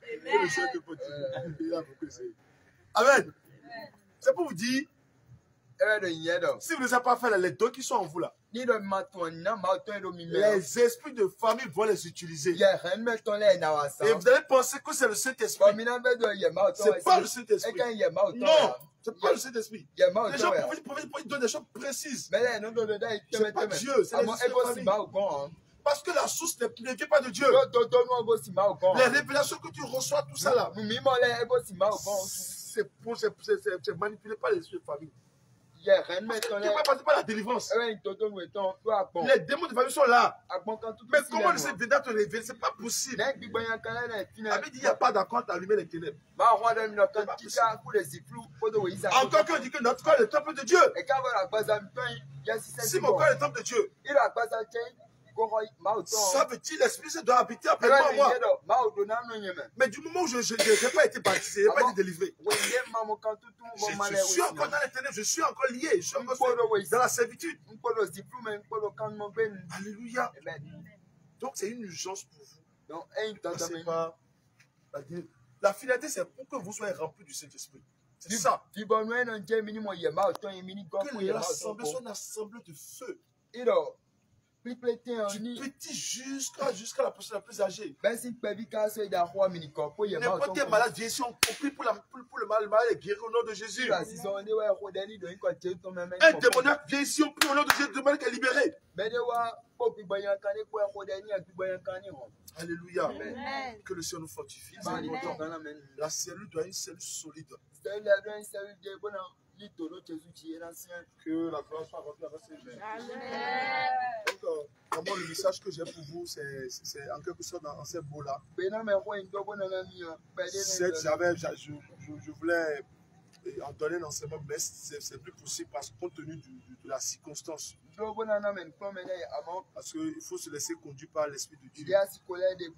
Amen. C'est pour vous dire, si vous ne savez pas faire les dons qui sont en vous là, les esprits de famille vont les utiliser. Et vous allez penser que c'est le Saint-Esprit. C'est pas le Saint-Esprit. Non, c'est pas le Saint-Esprit. Les gens peuvent donner des choses précises. C'est pas Dieu, c'est l'Esprit. Parce que la source ne vient pas de Dieu. Les révélations que tu reçois, tout ça là, c'est manipulé par l'esprit de famille. Tu ne peux pas passer par la délivrance. Les démons de famille sont là. Mais comment le Seigneur viendra te révéler? C'est pas possible. Il n'y a pas d'accord à allumer les ténèbres. Encore qu'on dit que notre corps est le temple de Dieu. Si mon corps est le temple de Dieu, ça veut dire l'Esprit Saint doit habiter après moi. Mais du moment où je n'ai pas été baptisé, je n'ai pas été délivré, je suis encore dans les ténèbres, je suis encore lié, je suis encore dans la servitude. Alléluia. Donc c'est une urgence pour vous. Passez par La finalité, c'est pour que vous soyez remplis du Saint-Esprit. C'est ça. Que l'assemblée soit une assemblée de feu. Tu petit jusqu'à la personne la plus âgée. Mais quand tu es malade, viens ici, on prie pour le mal, est guéri au nom de Jésus. Un démoniaque, viens ici, on prie au nom de Jésus, le démoniaque est libéré. Alléluia. Amen. Que le Seigneur nous fortifie. La cellule doit être une cellule solide. Que la gloire soit remplie avec ses mains. Donc, vraiment, le message que j'ai pour vous, c'est en quelque sorte dans ces mots-là. Je voulais en donner un enseignement, mais c'est plus possible parce que compte tenu de la circonstance. Parce qu'il faut se laisser conduire par l'Esprit de Dieu.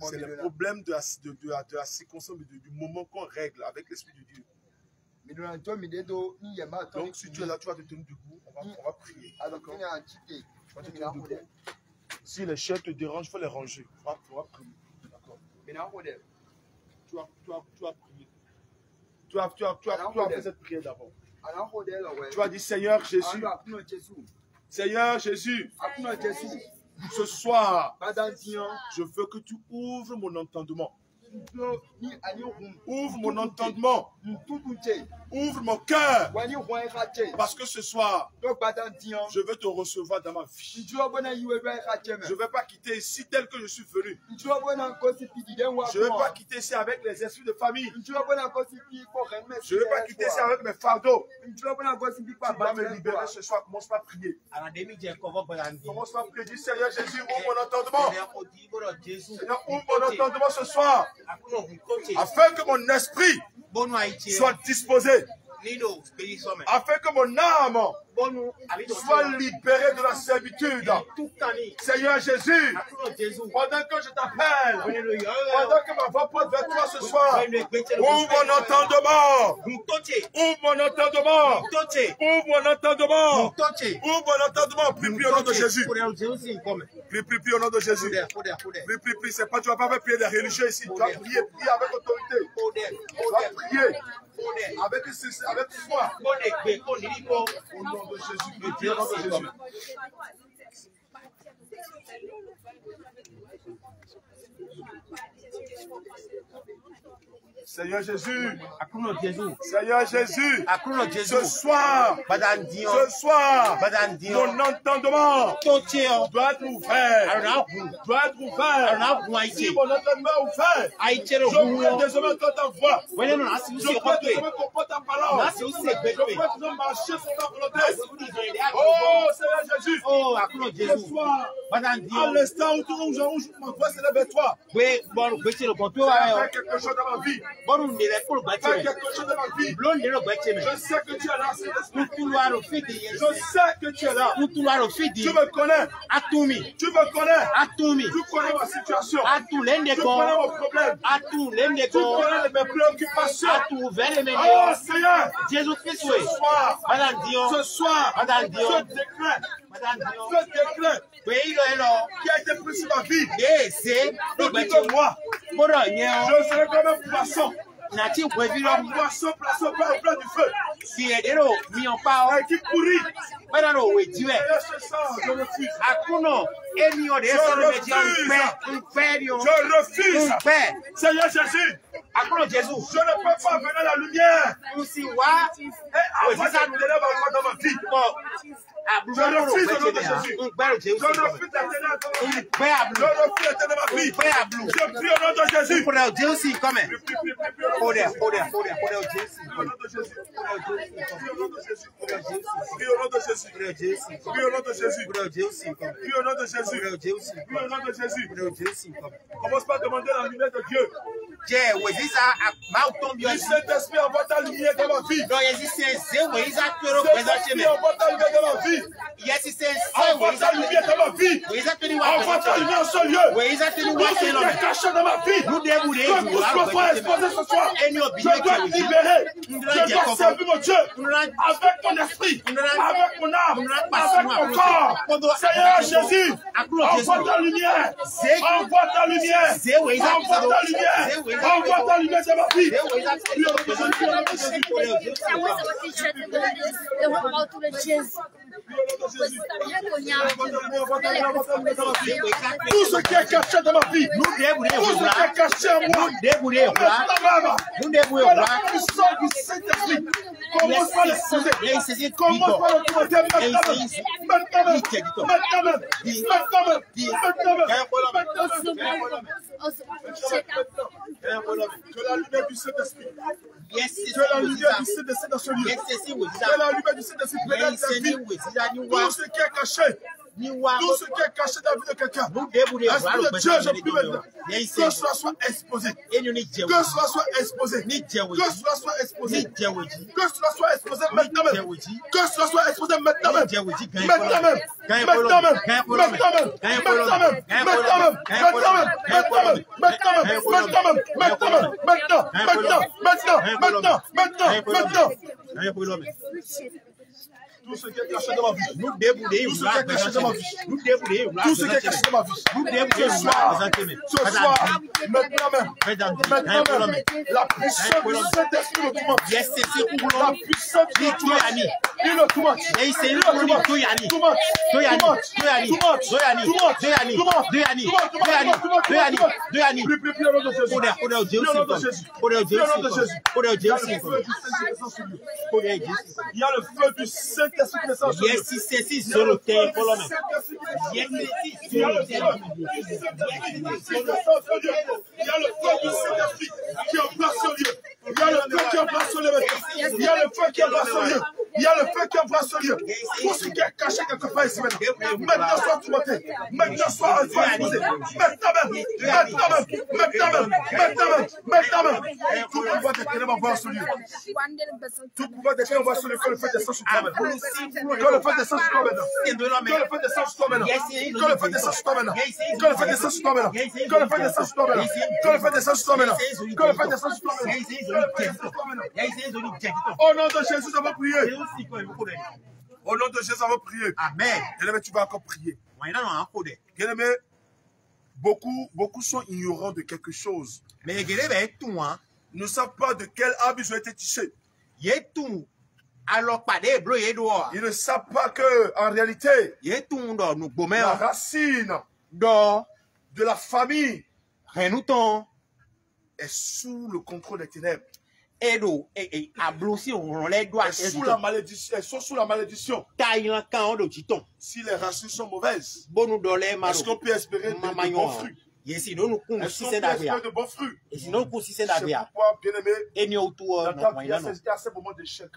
C'est le problème de la circonstance, du moment qu'on règle avec l'Esprit de Dieu. Donc, si tu es là, tu vas te tenir debout. On va prier. Si les chairs te dérangent, il faut les ranger. On va prier. D'accord. Tu vas prier. Tu as fait cette prière d'abord. Tu as dit, Seigneur Jésus. Seigneur Jésus. Ce soir, je veux que tu ouvres mon entendement. Ouvre mon entendement. Ouvre mon cœur. Parce que ce soir, je veux te recevoir dans ma vie. Je ne vais pas quitter ici tel que je suis venu. Je ne vais pas quitter ici avec les esprits de famille. Je ne vais pas quitter ici avec mes fardeaux. Tu vas me libérer ce soir. Commence par prier. Commence par prier. Dis, Seigneur Jésus, ouvre mon entendement. Seigneur, ouvre mon entendement ce soir. Afin que mon esprit soit disposé, afin que mon âme soit libérée de la servitude. Seigneur Jésus, pendant que je t'appelle, pendant que ma voix porte vers toi ce soir, ouvre mon entendement, ouvre mon entendement, ouvre mon entendement, ouvre mon entendement. Prie au nom de Jésus. Prie au nom de Jésus. Prie, c'est pas, tu vas pas faire prier des religieux ici. Tu vas prier avec autorité. Tu vas prier avec foi. Au nom de Jésus. Prie au nom de Jésus. Seigneur Jésus, Seigneur Jésus, ce soir, mon entendement doit être ouvert. Si mon entendement est ouvert, je peux désormais entendre ta voix. Je peux désormais comprendre ta parole. Je peux désormais marcher sur ta volonté. Oh Seigneur Jésus, ce soir, à l'instant où ma voix s'élève vers toi, fais quelque chose dans ma vie. Fais quelque chose dans ma vie. Je sais que tu es là. Je sais que tu es là. Tu me connais. Tu me connais. Tu connais ma situation. Tu connais mon problème. Tu connais mes préoccupations. Oh Seigneur, ce soir, je déclare qui a été pris sur ma vie. Depuis de moi, je serai comme un poisson. Un poisson placé au plat du feu. Qui pourrit. Je refuse. Je refuse. Seigneur Jésus. Je ne peux pas venir à la lumière. Et avoir cette ténèbre dans ma vie. Je refuse au nom de Jésus. Je refuse la ténèbre dans ma vie. Je refuse la ténèbre dans ma vie. Je prie au nom de Jésus. Prie au nom de Jésus. Prie au nom de Jésus. Prie au nom de Jésus. Prie au nom de Jésus. Commence par demander la lumière de Dieu. Le Saint-Esprit envoie ta lumière dans ma vie. Saint-Esprit envoie ta lumière dans ma vie. Envoie ta lumière dans ma vie. Envoie ta lumière en ce lieu. Tout ce qui est caché dans ma vie. Que tout soit exposé ce soir. Je dois être libéré. Je dois servir mon Dieu avec mon esprit, avec mon âme, avec mon corps. Seigneur Jésus, envoie ta lumière. Envoie ta lumière. Envoie ta lumière. Envoie ta lumière dans ma vie. Tout ce qui est caché dans ma vie, tout ce qui est caché en moi, la puissance du Saint-Esprit commence par l'exposer. Commence par l'exposer que la lumière du Saint-Esprit. Que la lumière du Saint-Esprit dans ce lieu. Que la lumière du Saint-Esprit pénètre ta vie. Tout ce qui est caché. Tout ce qui est caché dans la vie de quelqu'un. Esprit de Dieu, je prie maintenant. Que cela soit exposé. Que cela soit exposé. Que cela soit exposé. Que cela soit exposé maintenant même. Que cela soit exposé maintenant même. Maintenant même. Maintenant même. Maintenant même. Maintenant même. Maintenant même. Maintenant même. Maintenant même. Maintenant même. Maintenant même. Maintenant même. Maintenant. Maintenant. Maintenant. Maintenant. Maintenant. Tout ce qui est caché dans ma vie. Tout ce qui est caché dans ma vie. Tout ce qui est caché dans ma vie. Ce soir, maintenant même, la puissance du Saint-Esprit le tourmente. La puissance du Saint-Esprit, il le tourmente. Il y a le feu du Saint-Esprit. Yes, c'est sur le terre pour l'homme. Yes, c'est sur le terre. Il y a le feu du Saint-Esprit qui embrasse ce lieu. Il y a le feu qui embrasse ce lieu. Il y a le feu qui embrasse ce lieu. Il y a le feu qui embrasse ce lieu. Tout ce qui est caché quelque part ici maintenant. Maintenant soit tourmenté. Maintenant soit exposé. Maintenant même. Maintenant même. Maintenant même. Maintenant même. Maintenant même. Tout pouvoir des ténèbres voir ce lieu. Tout pouvoir des ténèbres voir ce lieu. Que le feu descende sur toi maintenant. Que le feu descende sur toi maintenant. Que le feu descende sur toi maintenant. Que le feu descende sur toi maintenant. Que le feu descende sur toi maintenant. Que le feu descende sur toi maintenant. Que le feu descende sur toi maintenant. Que le feu descende sur toi maintenant. Au nom de Jésus, nous avons prié. Au nom de Jésus, nous avons prié. Amen. Bien-aimé, tu vas encore prier. Bien-aimé, beaucoup sont ignorants de quelque chose. Mais Ils ne savent pas de quel arbre ils ont été tissés. Ils ne savent pas que, en réalité, la racine de la famille est sous le contrôle des ténèbres. Elles sont sous la malédiction. Si les racines sont mauvaises, est-ce qu'on peut espérer de bons fruits? Est-ce qu'on peut espérer de bons fruits? C'est pourquoi, bien-aimé, il y a ces moments d'échec.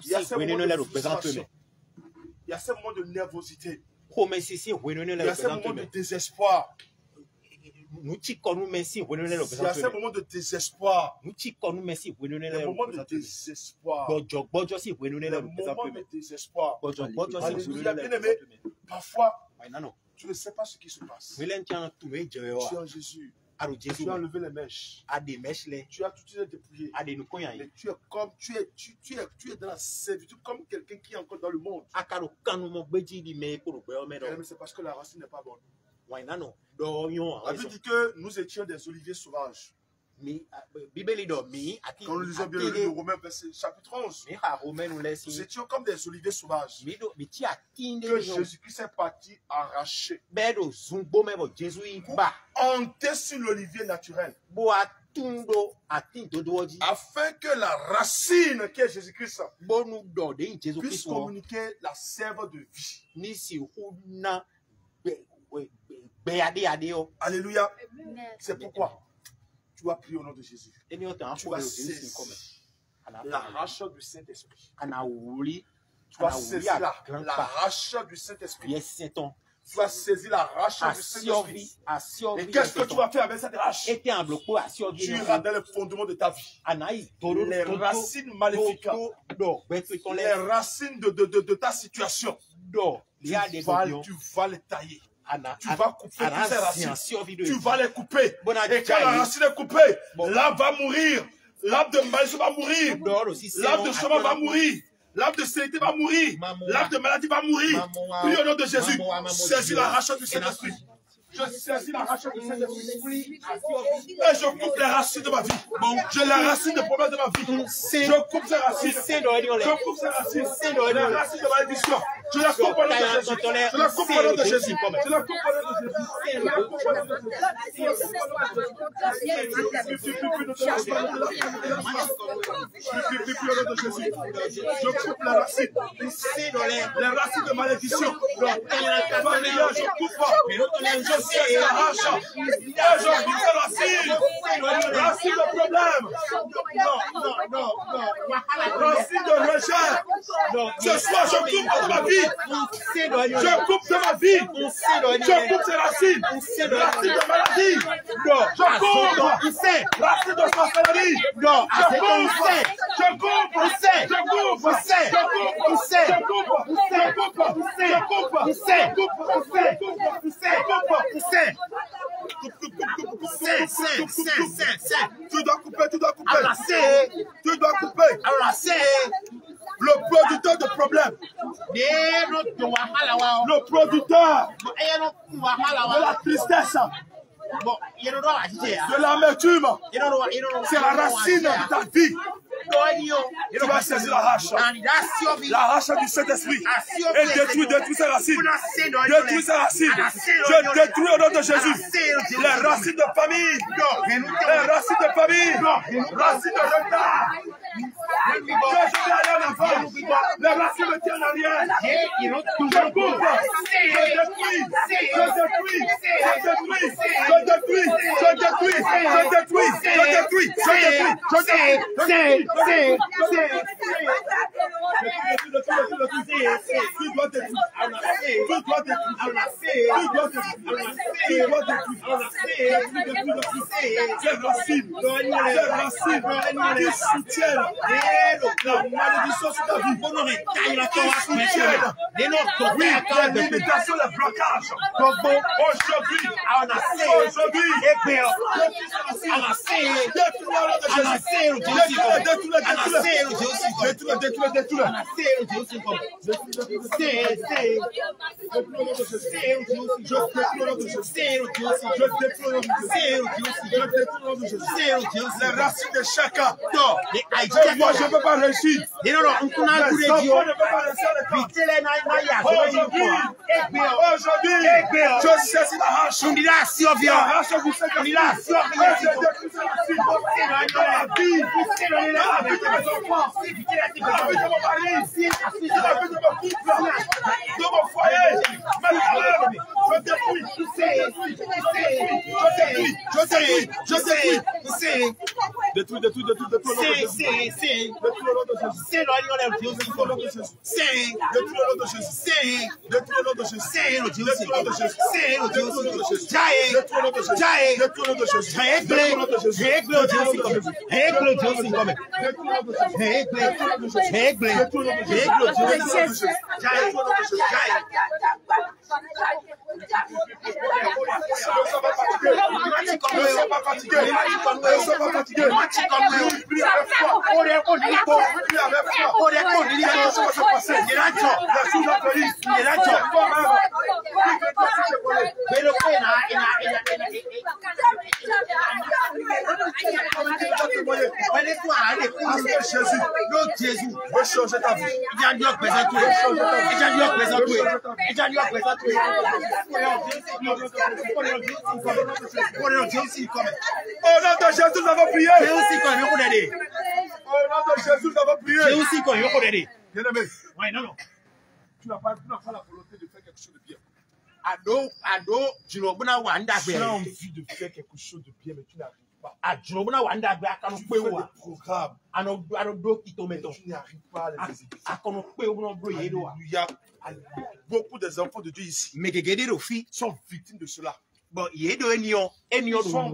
Il y a ces moments de frustration. Il y a ces moments de nervosité. Il y a ces moments de désespoir. Il y a ces moments de désespoir. Il y a ces moments de désespoir. Alléluia, bien-aimé. Parfois, tu ne sais pas ce qui se passe. Tu es en Jésus. Tu as enlevé les mèches. Tu as tout dépouillé. Mais tu es dans la servitude comme quelqu'un qui est encore dans le monde. Mais c'est parce que la racine n'est pas bonne. La Bible dit que nous étions des oliviers sauvages. Quand nous lisons bien le livre de Romains, chapitre 11, nous étions comme des oliviers sauvages que Jésus-Christ est parti arracher pour hanter sur l'olivier naturel, afin que la racine qui est Jésus-Christ puisse communiquer la sève de vie. Alléluia. C'est pourquoi tu vas prier au nom de Jésus. Tu vas saisir l'arracheur du Saint-Esprit. Tu vas saisir l'arracheur du Saint-Esprit. Tu vas saisir la rachat du Saint-Esprit. Et qu'est-ce que tu vas faire avec cette rachat? Tu iras dans le fondement de ta vie. Les racines maléfiques. Les racines de ta situation. Tu vas les tailler. Tu vas couper toutes ces racines. Tu vas les couper. Et quand la racine est coupée, l'arbre va mourir. L'arbre de maïs va mourir. L'arbre de chemin va mourir. L'arbre de sécurité va mourir. L'arbre de maladie va mourir. Prie au nom de Jésus. Saisis la rachat du Saint-Esprit. Je saisis la rachat du Saint-Esprit. Et je coupe les racines de ma vie. Je les racines de problèmes de ma vie. Je coupe ces racines. Je coupe ces racines. Les racines de malédiction. Je la coupe au nom de Jésus. Je la coupe au nom de Jésus. Je la coupe au nom de Jésus. Je la coupe au nom de Jésus. Je coupe les racines. Les racines de malédiction. Je coupe. Je saisis la rachat. Je coupe les racines. Racines de problème. Racines de rejet. Ce soir, je coupe de ma vie. Je coupe de ma vie. Je coupe ces racines. Racines de maladie. Je coupe. Racines de sorcellerie. Je coupe. Je coupe. Je coupe. Tu dois couper, tu dois couper. Tu dois couper. Le producteur de problèmes. Le producteur de la tristesse. De l'amertume. C'est la racine de ta vie. Tu vas saisir la hache du Saint-Esprit et détruire ces racines. Détruire ces racines. Je détruis au nom de Jésus les racines de famille. Les racines de famille. Racines de retard. Je vais aller en avant. Les racines me tiennent en arrière. Je coupe. Je détruis. Je détruis. Je détruis. Je détruis. Je détruis. Je détruis. Je détruis. Je détruis. Tu dois détruire. Tu dois détruire. Ces racines qui soutiennent la malédiction sur ta vie. Qui soutiennent la limitation, le blocage. Aujourd'hui, les racines de chacun. Moi, je ne peux pas réussir. Les enfants ne peuvent pas réussir. Aujourd'hui, je saisis la hache. La hache vous fait la vie. De mes enfants, de mon mari, de mon couple, de mon foyer, je détruis, Jésus veut changer ta vie. Au nom de Jésus, nous avons prié. Au nom de Jésus, nous avons prié. Bien-aimé, tu n'as pas la volonté de faire quelque chose de bien. Tu as envie de faire quelque chose de bien, mais tu n'arrives Tu fais des programmes. Tu n'y arrives pas à les exécuter. Alléluia. Beaucoup des enfants de Dieu ici sont victimes de cela. Ils sont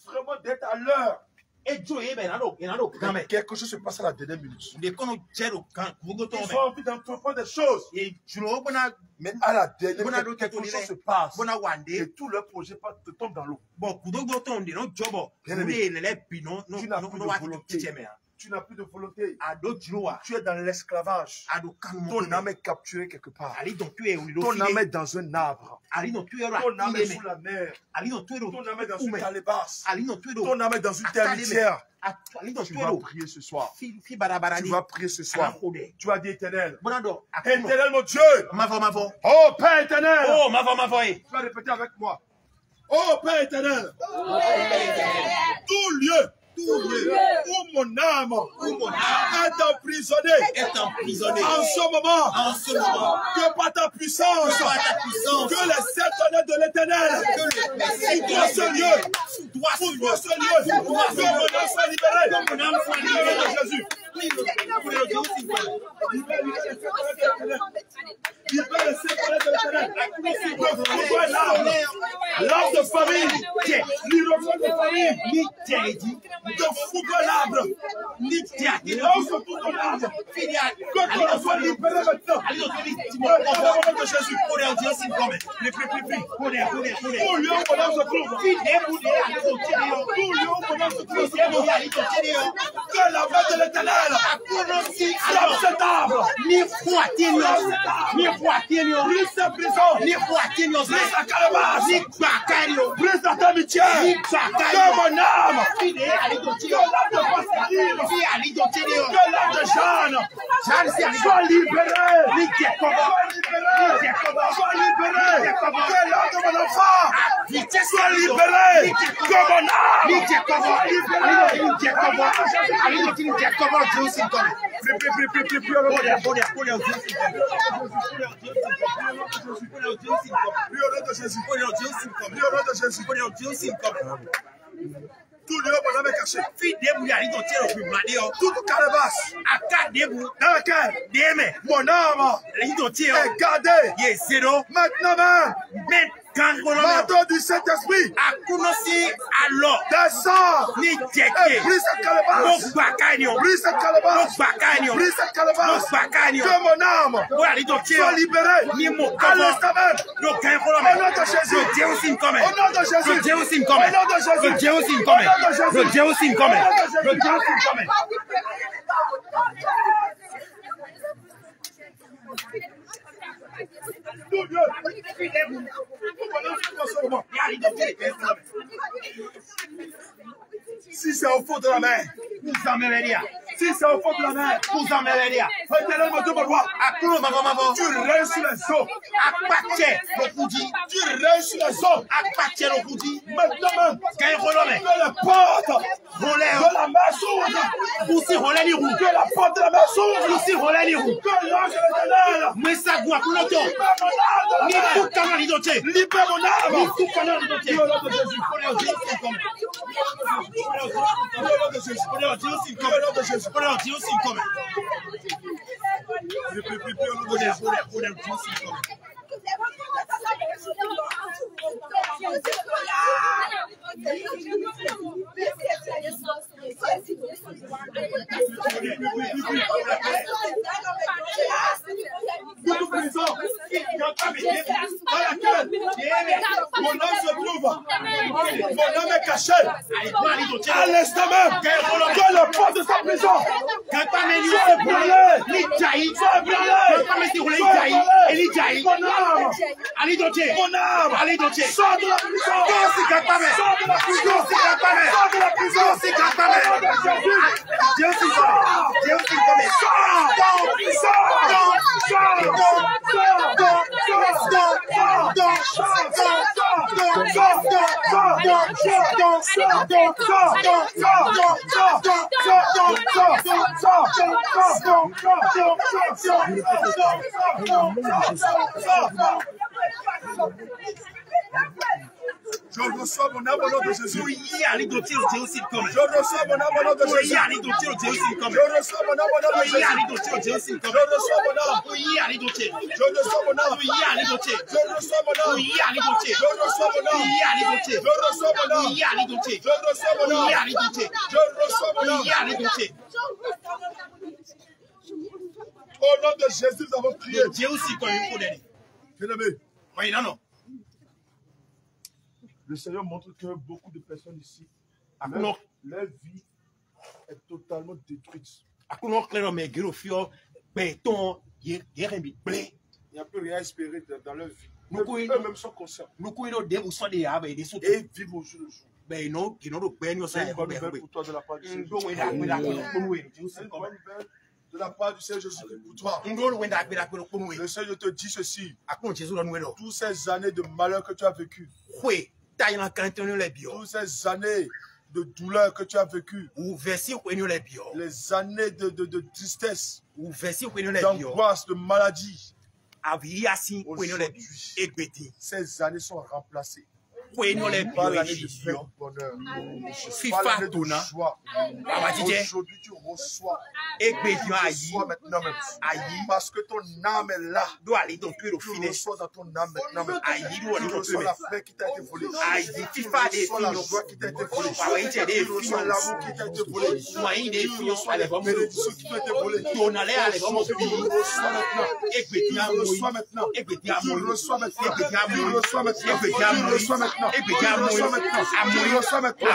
vraiment d'être à l'heure. Mais quelque chose se passe à la dernière minute. Ils ont envie d'entreprendre des choses. Mais à la dernière minute, quelque chose se passe. Et tout leur projet tombe dans l'eau. Tu n'as plus de volonté. Tu es dans l'esclavage. Ton âme est capturée quelque part. Ton âme est dans un arbre. Ton âme est sous la mer. Ton âme est dans une calebasse. Ton âme est dans une terre litière. Tu vas prier ce soir. Tu vas prier ce soir. Tu as dit éternel. Éternel mon Dieu. Oh Père éternel. Tu vas répéter avec moi. Oh Père éternel. Tout lieu où mon âme est emprisonnée en ce moment, que par ta puissance, que les sept tonnerres de l'éternel sous ce lieu, que mon âme soit libérée, de Jésus. L'arbre de famille, l'irruption de famille, de foudre l'arbre, que tu sois libéré maintenant. Au nom de Jésus, pour Lyon, mon âme se trouve. Que la main de l'éternel frappe cet arbre. Brise sa prison. Brise sa calebasse. Brise ta amitié. Que mon âme. Que l'âme de Pascaline. Que l'âme de Jeanne. Sois libérée. Sois libérée. Que l'âme de mon enfant. Sois libérée. Que mon âme. Sois tout lieu, mon âme est cachée. Toute calebasse dans laquelle mon âme est gardée. Maintenant même. Pardon du Saint-Esprit. Descends. Et brise cette calebasse. Brise cette calebasse. Brise cette calebasse. Que mon âme soit libérée. À l'instant même. Au nom de Jésus. Au nom de Jésus. Au nom de Jésus. Si c'est au fond de la mer, si c'est au fond de la mer, éternel mon Dieu, mon roi, tu règnes sur les eaux. Tu règnes sur les eaux. Maintenant même, que la porte de la mer s'ouvre. Que la porte de la mer s'ouvre. Que l'ange de l'éternel libère mon âme. Mon âme se trouve. Mon âme est cachée. À l'instant même, que le port de sa prison soit brûlé. Soit brûlé. Mon âme. Sors de la prison. Sors de la prison. Sors de la prison. Je reçois mon âme au nom de Jésus. Je reçois mon âme au nom de Jésus. Je reçois mon âme au nom de Jésus. Je reçois mon âme. Je reçois mon âme. Je reçois mon âme. Je reçois mon âme. Je reçois mon âme. Je reçois mon âme. Je reçois mon âme. Je reçois mon âme. Au nom de Jésus, nous avons prié. Bien-aimé. Le Seigneur montre que beaucoup de personnes ici, leur vie est totalement détruite. Il n'y a plus rien à espérer dans leur vie. Eux-mêmes sont conscients. Et vivent au jour le jour. C'est une bonne nouvelle pour toi de la part du Seigneur. C'est une bonne nouvelle de la part du Seigneur Jésus pour toi. Le Seigneur te dit ceci. Toutes ces années de malheur que tu as vécues, toutes ces années de douleur que tu as vécues, les années de tristesse, d'angoisse, de maladie, aujourd'hui, ces années sont remplacées par l'année de bonheur, par l'année de joie. Aujourd'hui, tu reçois maintenant même. Parce que ton âme est là. Tu reçois dans ton âme maintenant même. Tu reçois la paix qui t'a été volée. Tu reçois la joie qui t'a été volée. Tu reçois l'amour qui t'a été volé. Tu reçois les bénédictions qui t'ont été volées. Tu reçois maintenant. Tu reçois maintenant. Tu reçois maintenant. Tu reçois maintenant. Tu reçois maintenant. Tu reçois maintenant.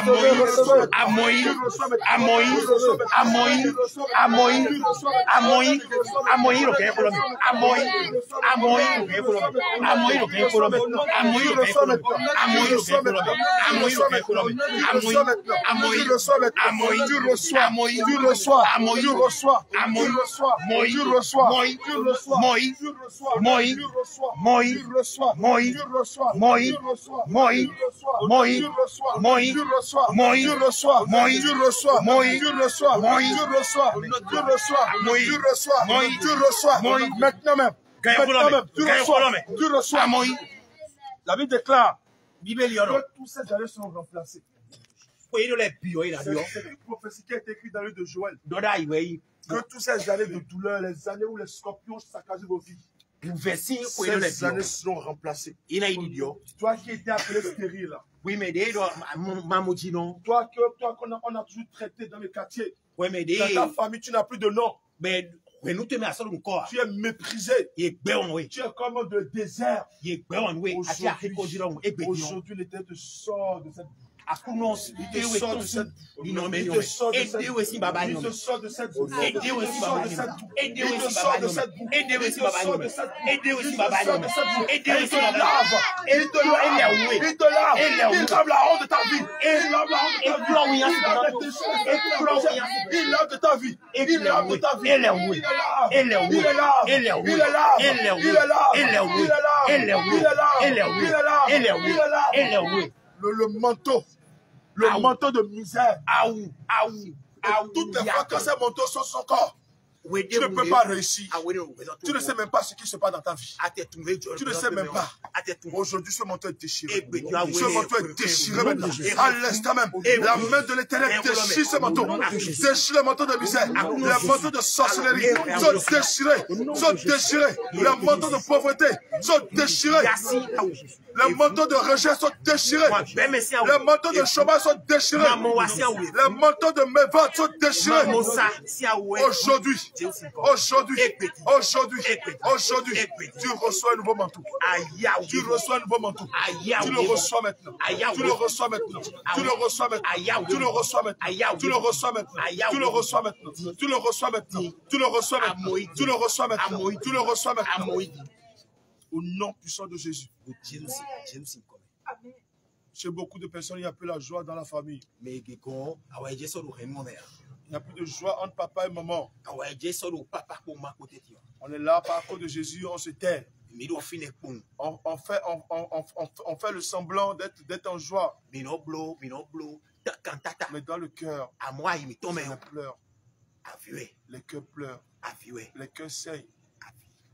Maintenant même. Tu reçois. La Bible déclare que tous ces années seront remplacés. C'est une prophétie qui a été écrite dans le livre de Joël. Que toutes ces années de douleur, les années où les scorpions saccagent vos vies, ces années seront remplacées. Toi qui étais appelé stérile là. Toi qu'on a toujours traité dans les quartiers. Dans ta famille, tu n'as plus de nom. Tu es méprisé. Tu es comme de désert. Aujourd'hui, l'Éternel te sort de cette le manteau de misère. Toutes les fois que ces manteaux sont sur son corps, tu ne peux pas réussir. Tu ne sais même pas ce qui se passe dans ta vie. Tu ne sais même pas. Aujourd'hui, ce manteau est déchiré. Ce manteau est déchiré maintenant. À l'instant même, la main de l'Éternel déchire ce manteau. Déchire le manteau de misère. Les manteaux de sorcellerie sont déchirés. Les manteaux de pauvreté sont déchirés. Les manteaux de rejet sont déchirés. Les manteaux de chômage sont déchirés. Les manteaux de mévente sont déchirés. Aujourd'hui, tu reçois un nouveau manteau. Tu reçois un nouveau manteau. Tu le reçois maintenant. Tu le reçois maintenant. Tu le reçois maintenant. Tu le reçois maintenant. Tu le reçois maintenant. Tu le reçois maintenant. Tu le reçois maintenant. Tu le reçois maintenant. Tu le reçois maintenant. Tu le reçois maintenant. Au nom puissant de Jésus. Chez beaucoup de personnes, il n'y a plus la joie dans la famille. Il n'y a plus de joie entre papa et maman. On est là par cause de Jésus, on se tait. On fait le semblant d'être en joie. Mais dans le cœur, les pleurs. Les cœurs pleurent. Les cœurs saignent.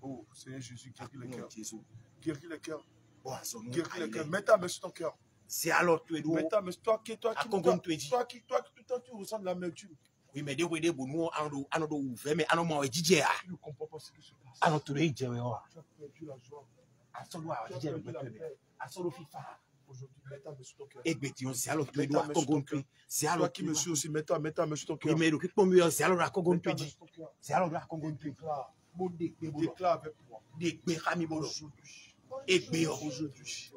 Oh, Seigneur Jésus, guéris le cœur. Guéris le cœur. Guéris le cœur. Mets ta main sur ton cœur. C'est alors tu es mais toi qui tu ressens de l'amertume. Oui, mais tu ne comprends pas ce qui se passe. Tu as perdu la joie. Aujourd'hui, mets-toi sur ton cœur. C'est toi qui me suis aussi, mets-toi sur ton cœur. Déclare avec moi.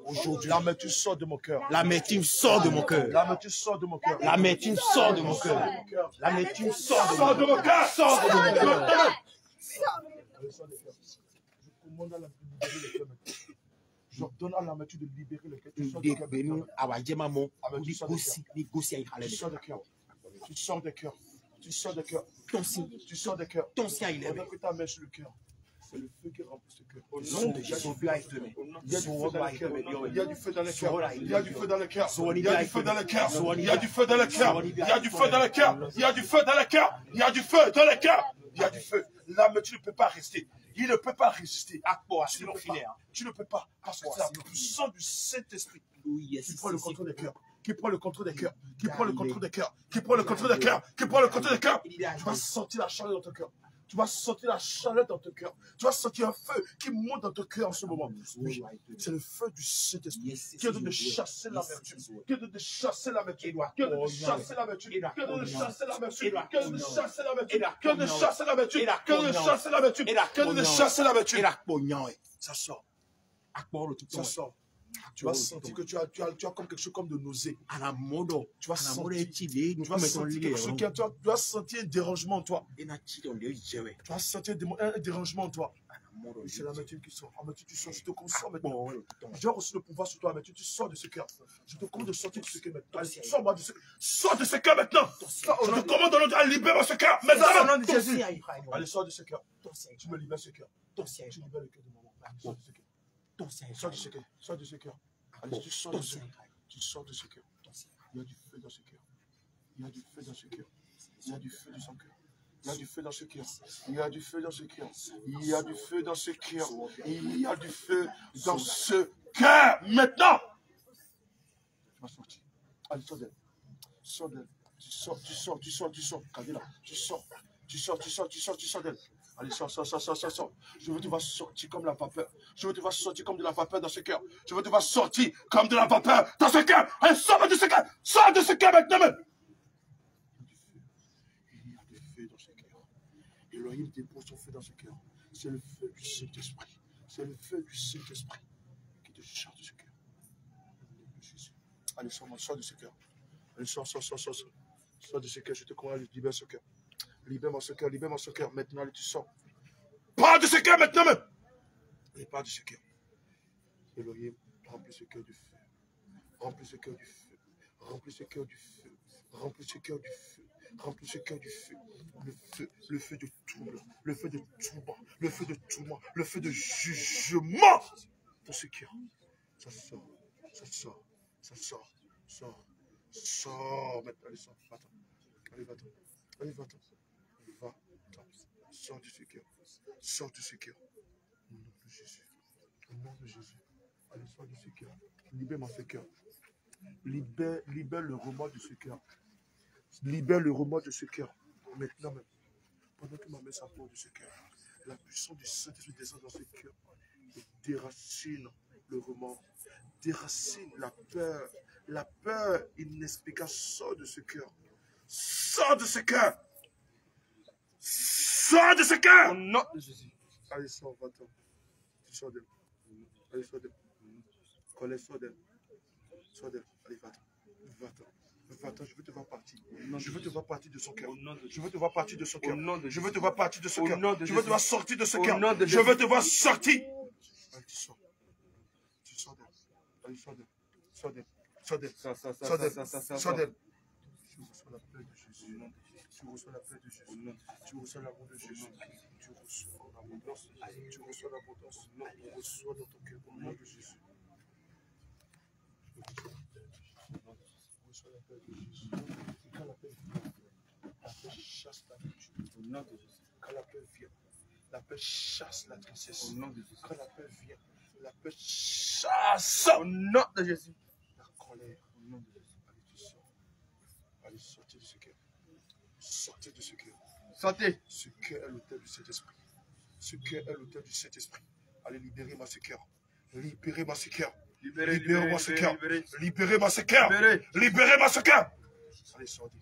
Aujourd'hui, l'amertume sort de mon cœur. L'amertume sort de mon cœur. L'amertume sort de mon cœur. L'amertume sort de mon cœur. L'amertume sort de mon cœur. Sort de mon cœur. Je commande à la libérer le cœur maintenant. J'ordonne à l'amertume de libérer le cœur. Tu sors de cœur. Tu sors de cœur. Tu sors de cœur. Ton sien il est. Que ta main sur le cœur. C'est le feu qui remplit ce cœur. Au nom de Jésus. Il y a du feu dans le cœur. Il y a du feu dans le cœur. Il y a du feu dans le cœur. Il y a du feu dans le cœur. Il y a du feu dans le cœur. Il y a du feu dans le cœur. Il y a du feu dans le cœur. Il y a du feu. L'âme, tu ne peux pas rester. Il ne peut pas résister. Tu ne peux pas. Parce que c'est la puissance du Saint-Esprit qui prend le contrôle des cœurs. Qui prend le contrôle des cœurs. Qui prend le contrôle des cœurs. Qui prend le contrôle des cœurs. Qui prend le contrôle des cœurs. Tu vas sentir la chaleur dans ton cœur. Tu vas sentir la chaleur dans ton cœur. Tu vas sentir un feu qui monte dans ton cœur en ce moment. Oui, c'est le feu du Saint-Esprit qui est de chasser l'amertume. Qui est de chasser l'amertume. Qui est de chasser l'amertume. Qui est de chasser l'amertume. Qui est de chasser l'amertume. Qui est de chasser l'amertume. Qui est de chasser l'amertume. Qui est de chasser l'amertume. Ça sort. Ça sort. Tu vas sentir que tu as comme quelque chose comme de nausée. Tu vas sentir un dérangement en toi. Tu vas sentir un dérangement en toi. C'est l'amertume qui sort. Amertume, tu sors. Je te console maintenant. J'ai reçu le pouvoir sur toi. Amertume, tu sors de ce cœur. Je te commande de sortir de ce cœur maintenant. Sors de ce cœur maintenant. Je te commande de libérer ce cœur. Maintenant. Allez, sors de ce cœur. Tu me libères ce cœur. Tu libères le cœur de maman. Sors de ce cœur. Sors de ce cœur. Allez, tu sors de ce cœur. Tu sors de ce cœur. Il y a du feu dans ce cœur. Il y a du feu dans ce cœur. Il y a du feu dans son cœur. Il y a du feu dans ce cœur. Il y a du feu dans ce cœur. Il y a du feu dans ce cœur. Il y a du feu dans ce cœur. Maintenant. Tu vas sortir. Allez, sors d'elle. Sors d'elle. Tu sors. Cadela. Tu sors d'elle. Allez, sors. Je veux te voir sortir comme la vapeur. Je veux te voir sortir comme de la vapeur dans ce cœur. Je veux te voir sortir comme de la vapeur dans ce cœur. Allez, sors de ce cœur. Sors de ce cœur maintenant même. Il y a du feu dans ce cœur. Elohim dépose son feu dans ce cœur. C'est le feu du Saint-Esprit. C'est le feu du Saint-Esprit qui te charge de ce cœur. Allez, sors de ce cœur. Allez, sors. Sors de ce cœur. Je te commande, libère ce cœur. Libère-moi ce cœur. Maintenant, allez, tu sors. Pars de ce cœur maintenant même. Et pars de ce cœur. Elohim, remplis ce cœur du feu. Remplis ce cœur du feu. Remplis ce cœur du feu. Remplis ce cœur du feu. Remplis ce cœur du feu. Le feu de trouble. Le feu de tourment. Le feu de tourment. Le feu de jugement. Dans ce cœur. Ça sort. Sors. Maintenant, allez, sors. Va-t'en. Sors de ce cœur. Au nom de Jésus. Allez, sors de ce cœur. Libère-moi ce cœur. Libère le remords de ce cœur. Maintenant même. Pendant que ma main s'apporte de ce cœur, la puissance du Saint-Esprit descend dans ce cœur et déracine le remords. Déracine la peur. La peur inexplicable sort de ce cœur. Sors de ce cœur. Au nom de Jésus. Allez, sors, va-t'en. Tu sors d'elle. Allez, sors d'elle. Allez, sors d'elle. Allez, va-t'en. Je veux te voir partir. Je veux te voir partir de son cœur. Je veux te voir partir de ce cœur. Je veux te voir sortir de ce cœur. Je veux te voir sortir. Allez, tu sors. Allez, sors d'elle. Tu reçois la paix de Jésus. Tu reçois la paix de Jésus. Tu reçois l'amour de Jésus. Tu reçois l'abondance. Tu reçois dans ton cœur au nom de Jésus. Tu reçois la paix de Jésus. Quand la paix vient, la paix chasse la nature. Au nom de Jésus. Quand la paix vient, la paix chasse la tristesse. Au nom de Jésus. Quand la paix vient, la paix chasse. Au nom de Jésus. La colère. Au nom de Jésus. Allez, tu sors. Allez, sortez de ce cœur. Sortez de ce cœur. Sortez. Ce cœur est l'autel du Saint-Esprit. Ce cœur est l'autel du Saint-Esprit. Allez, libérez-moi ce cœur. Libérez-moi ce cœur. Libérez-moi ce cœur. Libérez-moi ce cœur. Libérez-moi ce cœur. Allez, sortez.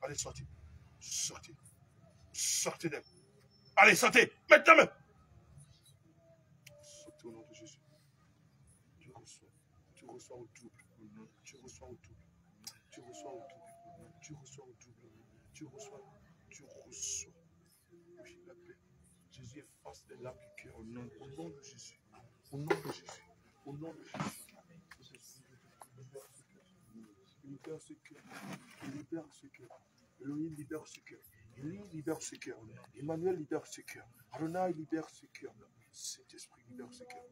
Allez, sortez. Sortez. Sortez d'elle. Allez, sortez. Maintenant même. Sortez au nom de Jésus. Tu reçois. Tu reçois au double. Tu reçois au double. Tu reçois au double. Tu reçois au double. Tu reçois. Tu reçois. Oui, la paix. Jésus efface les larmes du cœur. Au nom de Jésus. Au nom de Jésus. Au nom de Jésus. Libère ce cœur. Libère ce cœur. Elohim libère ce cœur. Élie libère ce cœur. Emmanuel libère ce cœur. Adonai libère ce cœur. Saint-Esprit libère ce cœur.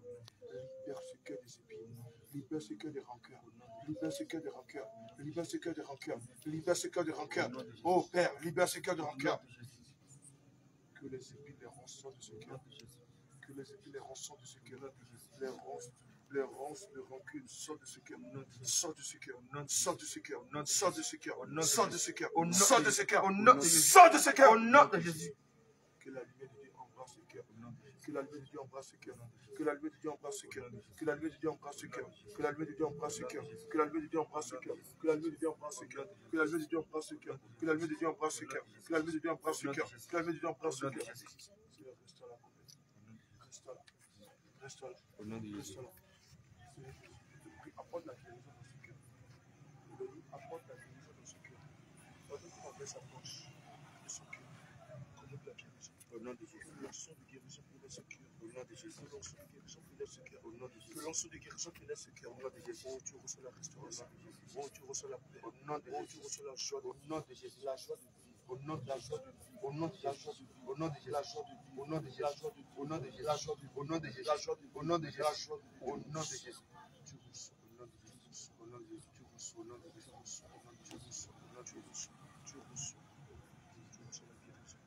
Libère ce cœur des épines. Libère ce cœur des rancœurs. Libère ce cœur des rancœurs. Libère ce cœur des rancœurs. Libère ce cœur des rancœurs. Oh Père, libère ce cœur des rancœurs. Que les épines les rançonnent de ce cœur. Que les épines les rançonnent de ce cœur. Les ronces de rancune sortent de ce cœur. Sort de ce cœur. Sort de ce cœur. Sort de ce cœur. Sort de ce cœur. Sort de ce cœur. Sort de ce cœur. Au nom de Jésus. Que la lumière de Dieu embrasse ce cœur. Que la lumière de Dieu embrasse ce cœur. Que la lumière de Dieu embrasse ce cœur. Que la lumière de Dieu embrasse ce cœur. Que la lumière de Dieu embrasse ce cœur. Que la lumière de Dieu embrasse ce cœur. Que la lumière de Dieu embrasse ce cœur. Que la lumière de Dieu embrasse ce cœur. Que la lumière de Dieu embrasse ce cœur. Que la lumière de Dieu embrasse ce cœur. Que la lumière de Dieu embrasse ce cœur. Reste là. Reste là. Au nom de Jésus. Apporte la guérison dans ce cœur. Apporte la guérison dans ce cœur. On va sa poche de ce cœur. Connaître la guérison. Au nom de Jésus. Que l'onction de guérison pour ce cœur. Au nom de Jésus. Que l'onction de guérison pour ce cœur. Au nom de Jésus. Que l'onction de guérison pour ce cœur. Au nom de Jésus. Oh, tu reçois la restauration. Oh, tu reçois la paix. Au nom de Jésus. Tu reçois la joie. Au nom de Jésus. La joie de vie. Au nom de la joie de vie. Au nom de la joie de vie. Au nom de la joie de vie. Au nom de la joie de vie. Au nom de la joie de vie. Au nom de la joie de vie. Au nom de la joie de vie. Au nom de Jésus. Tu reçois. Au nom de Jésus. Tu reçois. Au nom de Jésus. Tu reçois. Au nom de Jésus. Tu reçois. Tu reçois la guérison.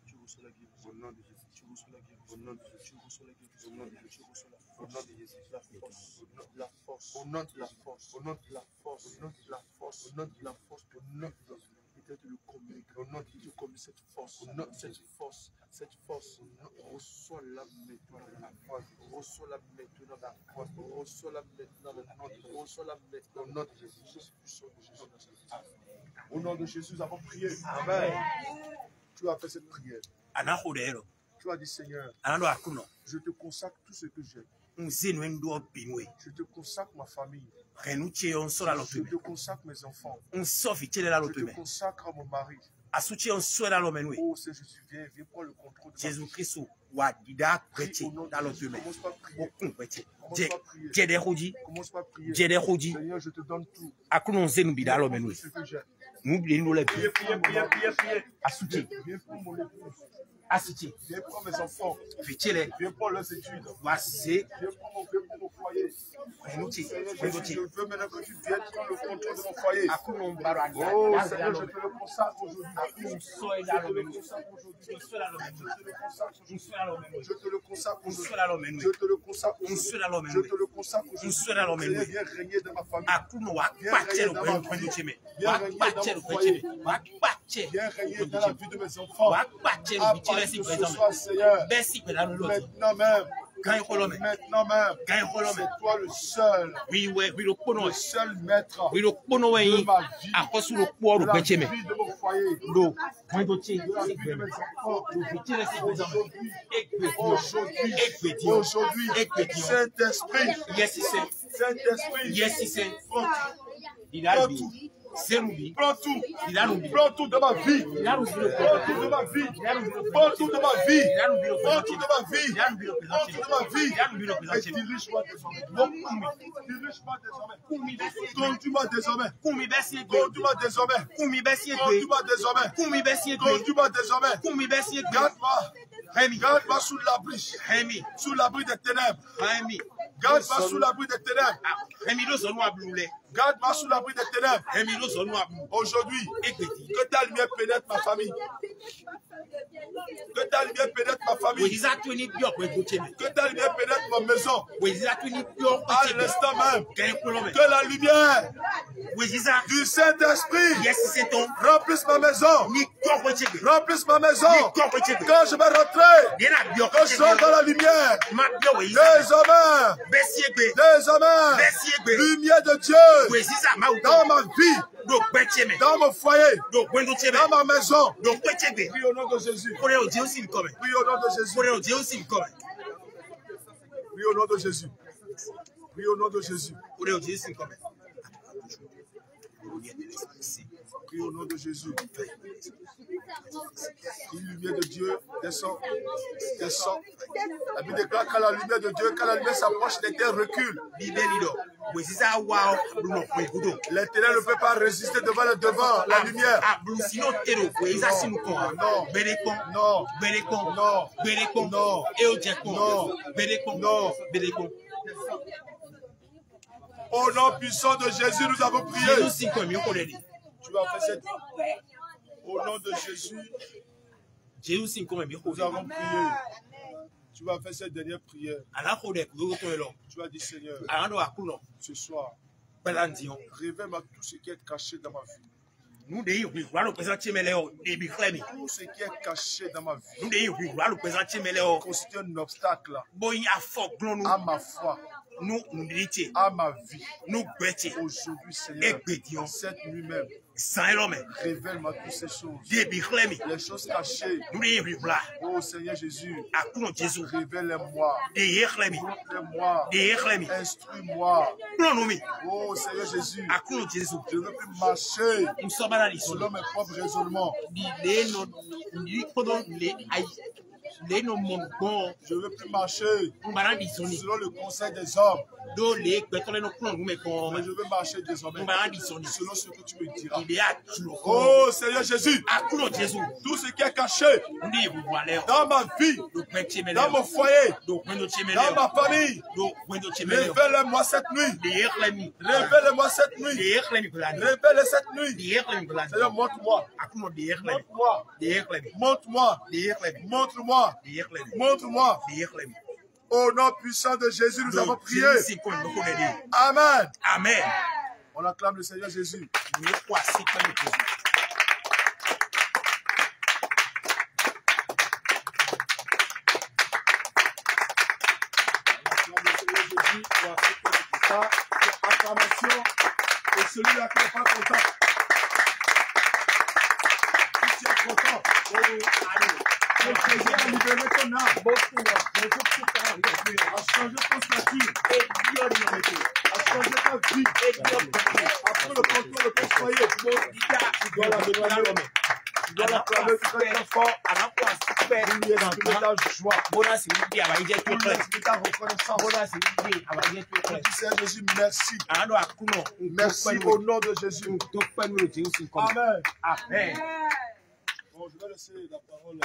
Tu reçois la guérison. Au nom de Jésus. Tu reçois la guérison. Au nom de Jésus. Tu reçois la guérison. Au nom de Jésus. Tu reçois la force. Au nom de Jésus. La force. La force. Au nom de la force. Au nom de la force. Au nom de la force. Au nom de la force. Au nom de Jésus. Peut-être le communique. Au nom de Dieu, comme cette force. Au nom de cette force. Cette force. Reçois-la maintenant. Reçois-la maintenant. Reçois-la maintenant. Reçois-la maintenant. Au nom de Jésus. Au nom de Jésus, nous avons prié. Amen. Tu as fait cette prière. Tu as dit, Seigneur, je te consacre tout ce que j'ai. Je te consacre ma famille. Je te consacre mes enfants. Je te consacre mon mari. Oh, c'est Jésus, viens prendre le contrôle de Jésus-Christ, commence pas à prier. Seigneur, je te donne tout. Viens pour mon épouse. Viens pour mes enfants. Viens pour leurs études. Viens pour mon foyer. Seigneur, je veux maintenant que tu viennes prendre le contrôle de mon foyer. Oh Seigneur, je te le consacre aujourd'hui. Je te le consacre aujourd'hui. Je te le consacre aujourd'hui. Je te le consacre aujourd'hui. Je te le consacre aujourd'hui. Seigneur, viens régner dans ma famille. Viens régner dans ma famille. Viens régner dans mon foyer. Viens régner dans la vie de mes enfants. À partir de ce soir, Seigneur, maintenant même. Maintenant même, c'est toi le seul maître de ma vie, de la vie de mon foyer, de la vie de mes enfants. Aujourd'hui, Saint-Esprit, prends tout de ma vie. Prends tout de ma vie. Prends tout de ma vie. Prends tout de ma vie. Prends tout de ma vie. Et dirige-moi désormais. Dirige-moi désormais. Conduis-moi désormais. Conduis-moi désormais. Conduis-moi désormais. Conduis-moi désormais. Garde-moi sous l'abri. Sous l'abri des ténèbres. Garde-moi sous l'abri des ténèbres. Garde-moi sous l'abri des ténèbres. Aujourd'hui, que ta lumière pénètre ma famille. Que ta lumière pénètre ma famille. Que ta lumière pénètre ma maison. À l'instant même, que la lumière du Saint-Esprit remplisse ma maison. Remplisse ma maison. Quand je vais rentrer, que je sois dans la lumière. Désormais, lumière de Dieu dans ma vie, dans mon foyer, dans ma maison. Prie au nom de Jésus. Prie au nom de Jésus. Prie au nom de Jésus. Prie au nom de Jésus. Prie au nom de Jésus. Prie au nom de Jésus. Une lumière de Dieu descend. Descend. La Bible déclare que la lumière de Dieu, quand la lumière s'approche, les terres reculent. Les ténèbres ne peuvent pas résister devant la lumière. Non. Au nom puissant de Jésus, nous avons prié. Tu vas faire cette... Au nom de Jésus, nous avons prié. Tu vas faire cette dernière prière. Tu vas dire, Seigneur, ce soir, révèle-moi tout ce qui est caché dans ma vie. Tout ce qui est caché dans ma vie constitue un obstacle à ma foi, à ma vie. Aujourd'hui, Seigneur, cette nuit même, révèle-moi toutes ces choses. Les choses cachées. Oh Seigneur Jésus, révèle-moi. Montre-moi. Instruis-moi. Oh Seigneur Jésus, je ne veux plus marcher selon mes propres raisonnements. Je ne veux plus marcher selon le conseil des hommes. Mais je veux marcher désormais selon ce que tu me diras. Oh Seigneur Jésus, tout ce qui est caché dans ma vie, dans mon foyer, dans ma famille, révèle-moi cette nuit. Révèle-moi cette nuit. Révèle cette nuit. Seigneur, montre-moi. Montre-moi. Montre-moi. Montre-moi. Au nom puissant de Jésus, nous avons prié. Amen. Amen. On acclame le Seigneur Jésus. Acclamation et celui-là qui n'est pas content. Si tu es content, le Seigneur a libéré ton âme. A changé ton statut. A changé ta vie. Après le contrôle de ton foyer, tu dois la réclamer. Tu dois l'acclamer très fort. Il y a dans ta joie. Il y a ta reconnaissance. Seigneur Jésus, merci. Merci au nom de Jésus. Amen. Amen. Bon, je vais laisser la parole.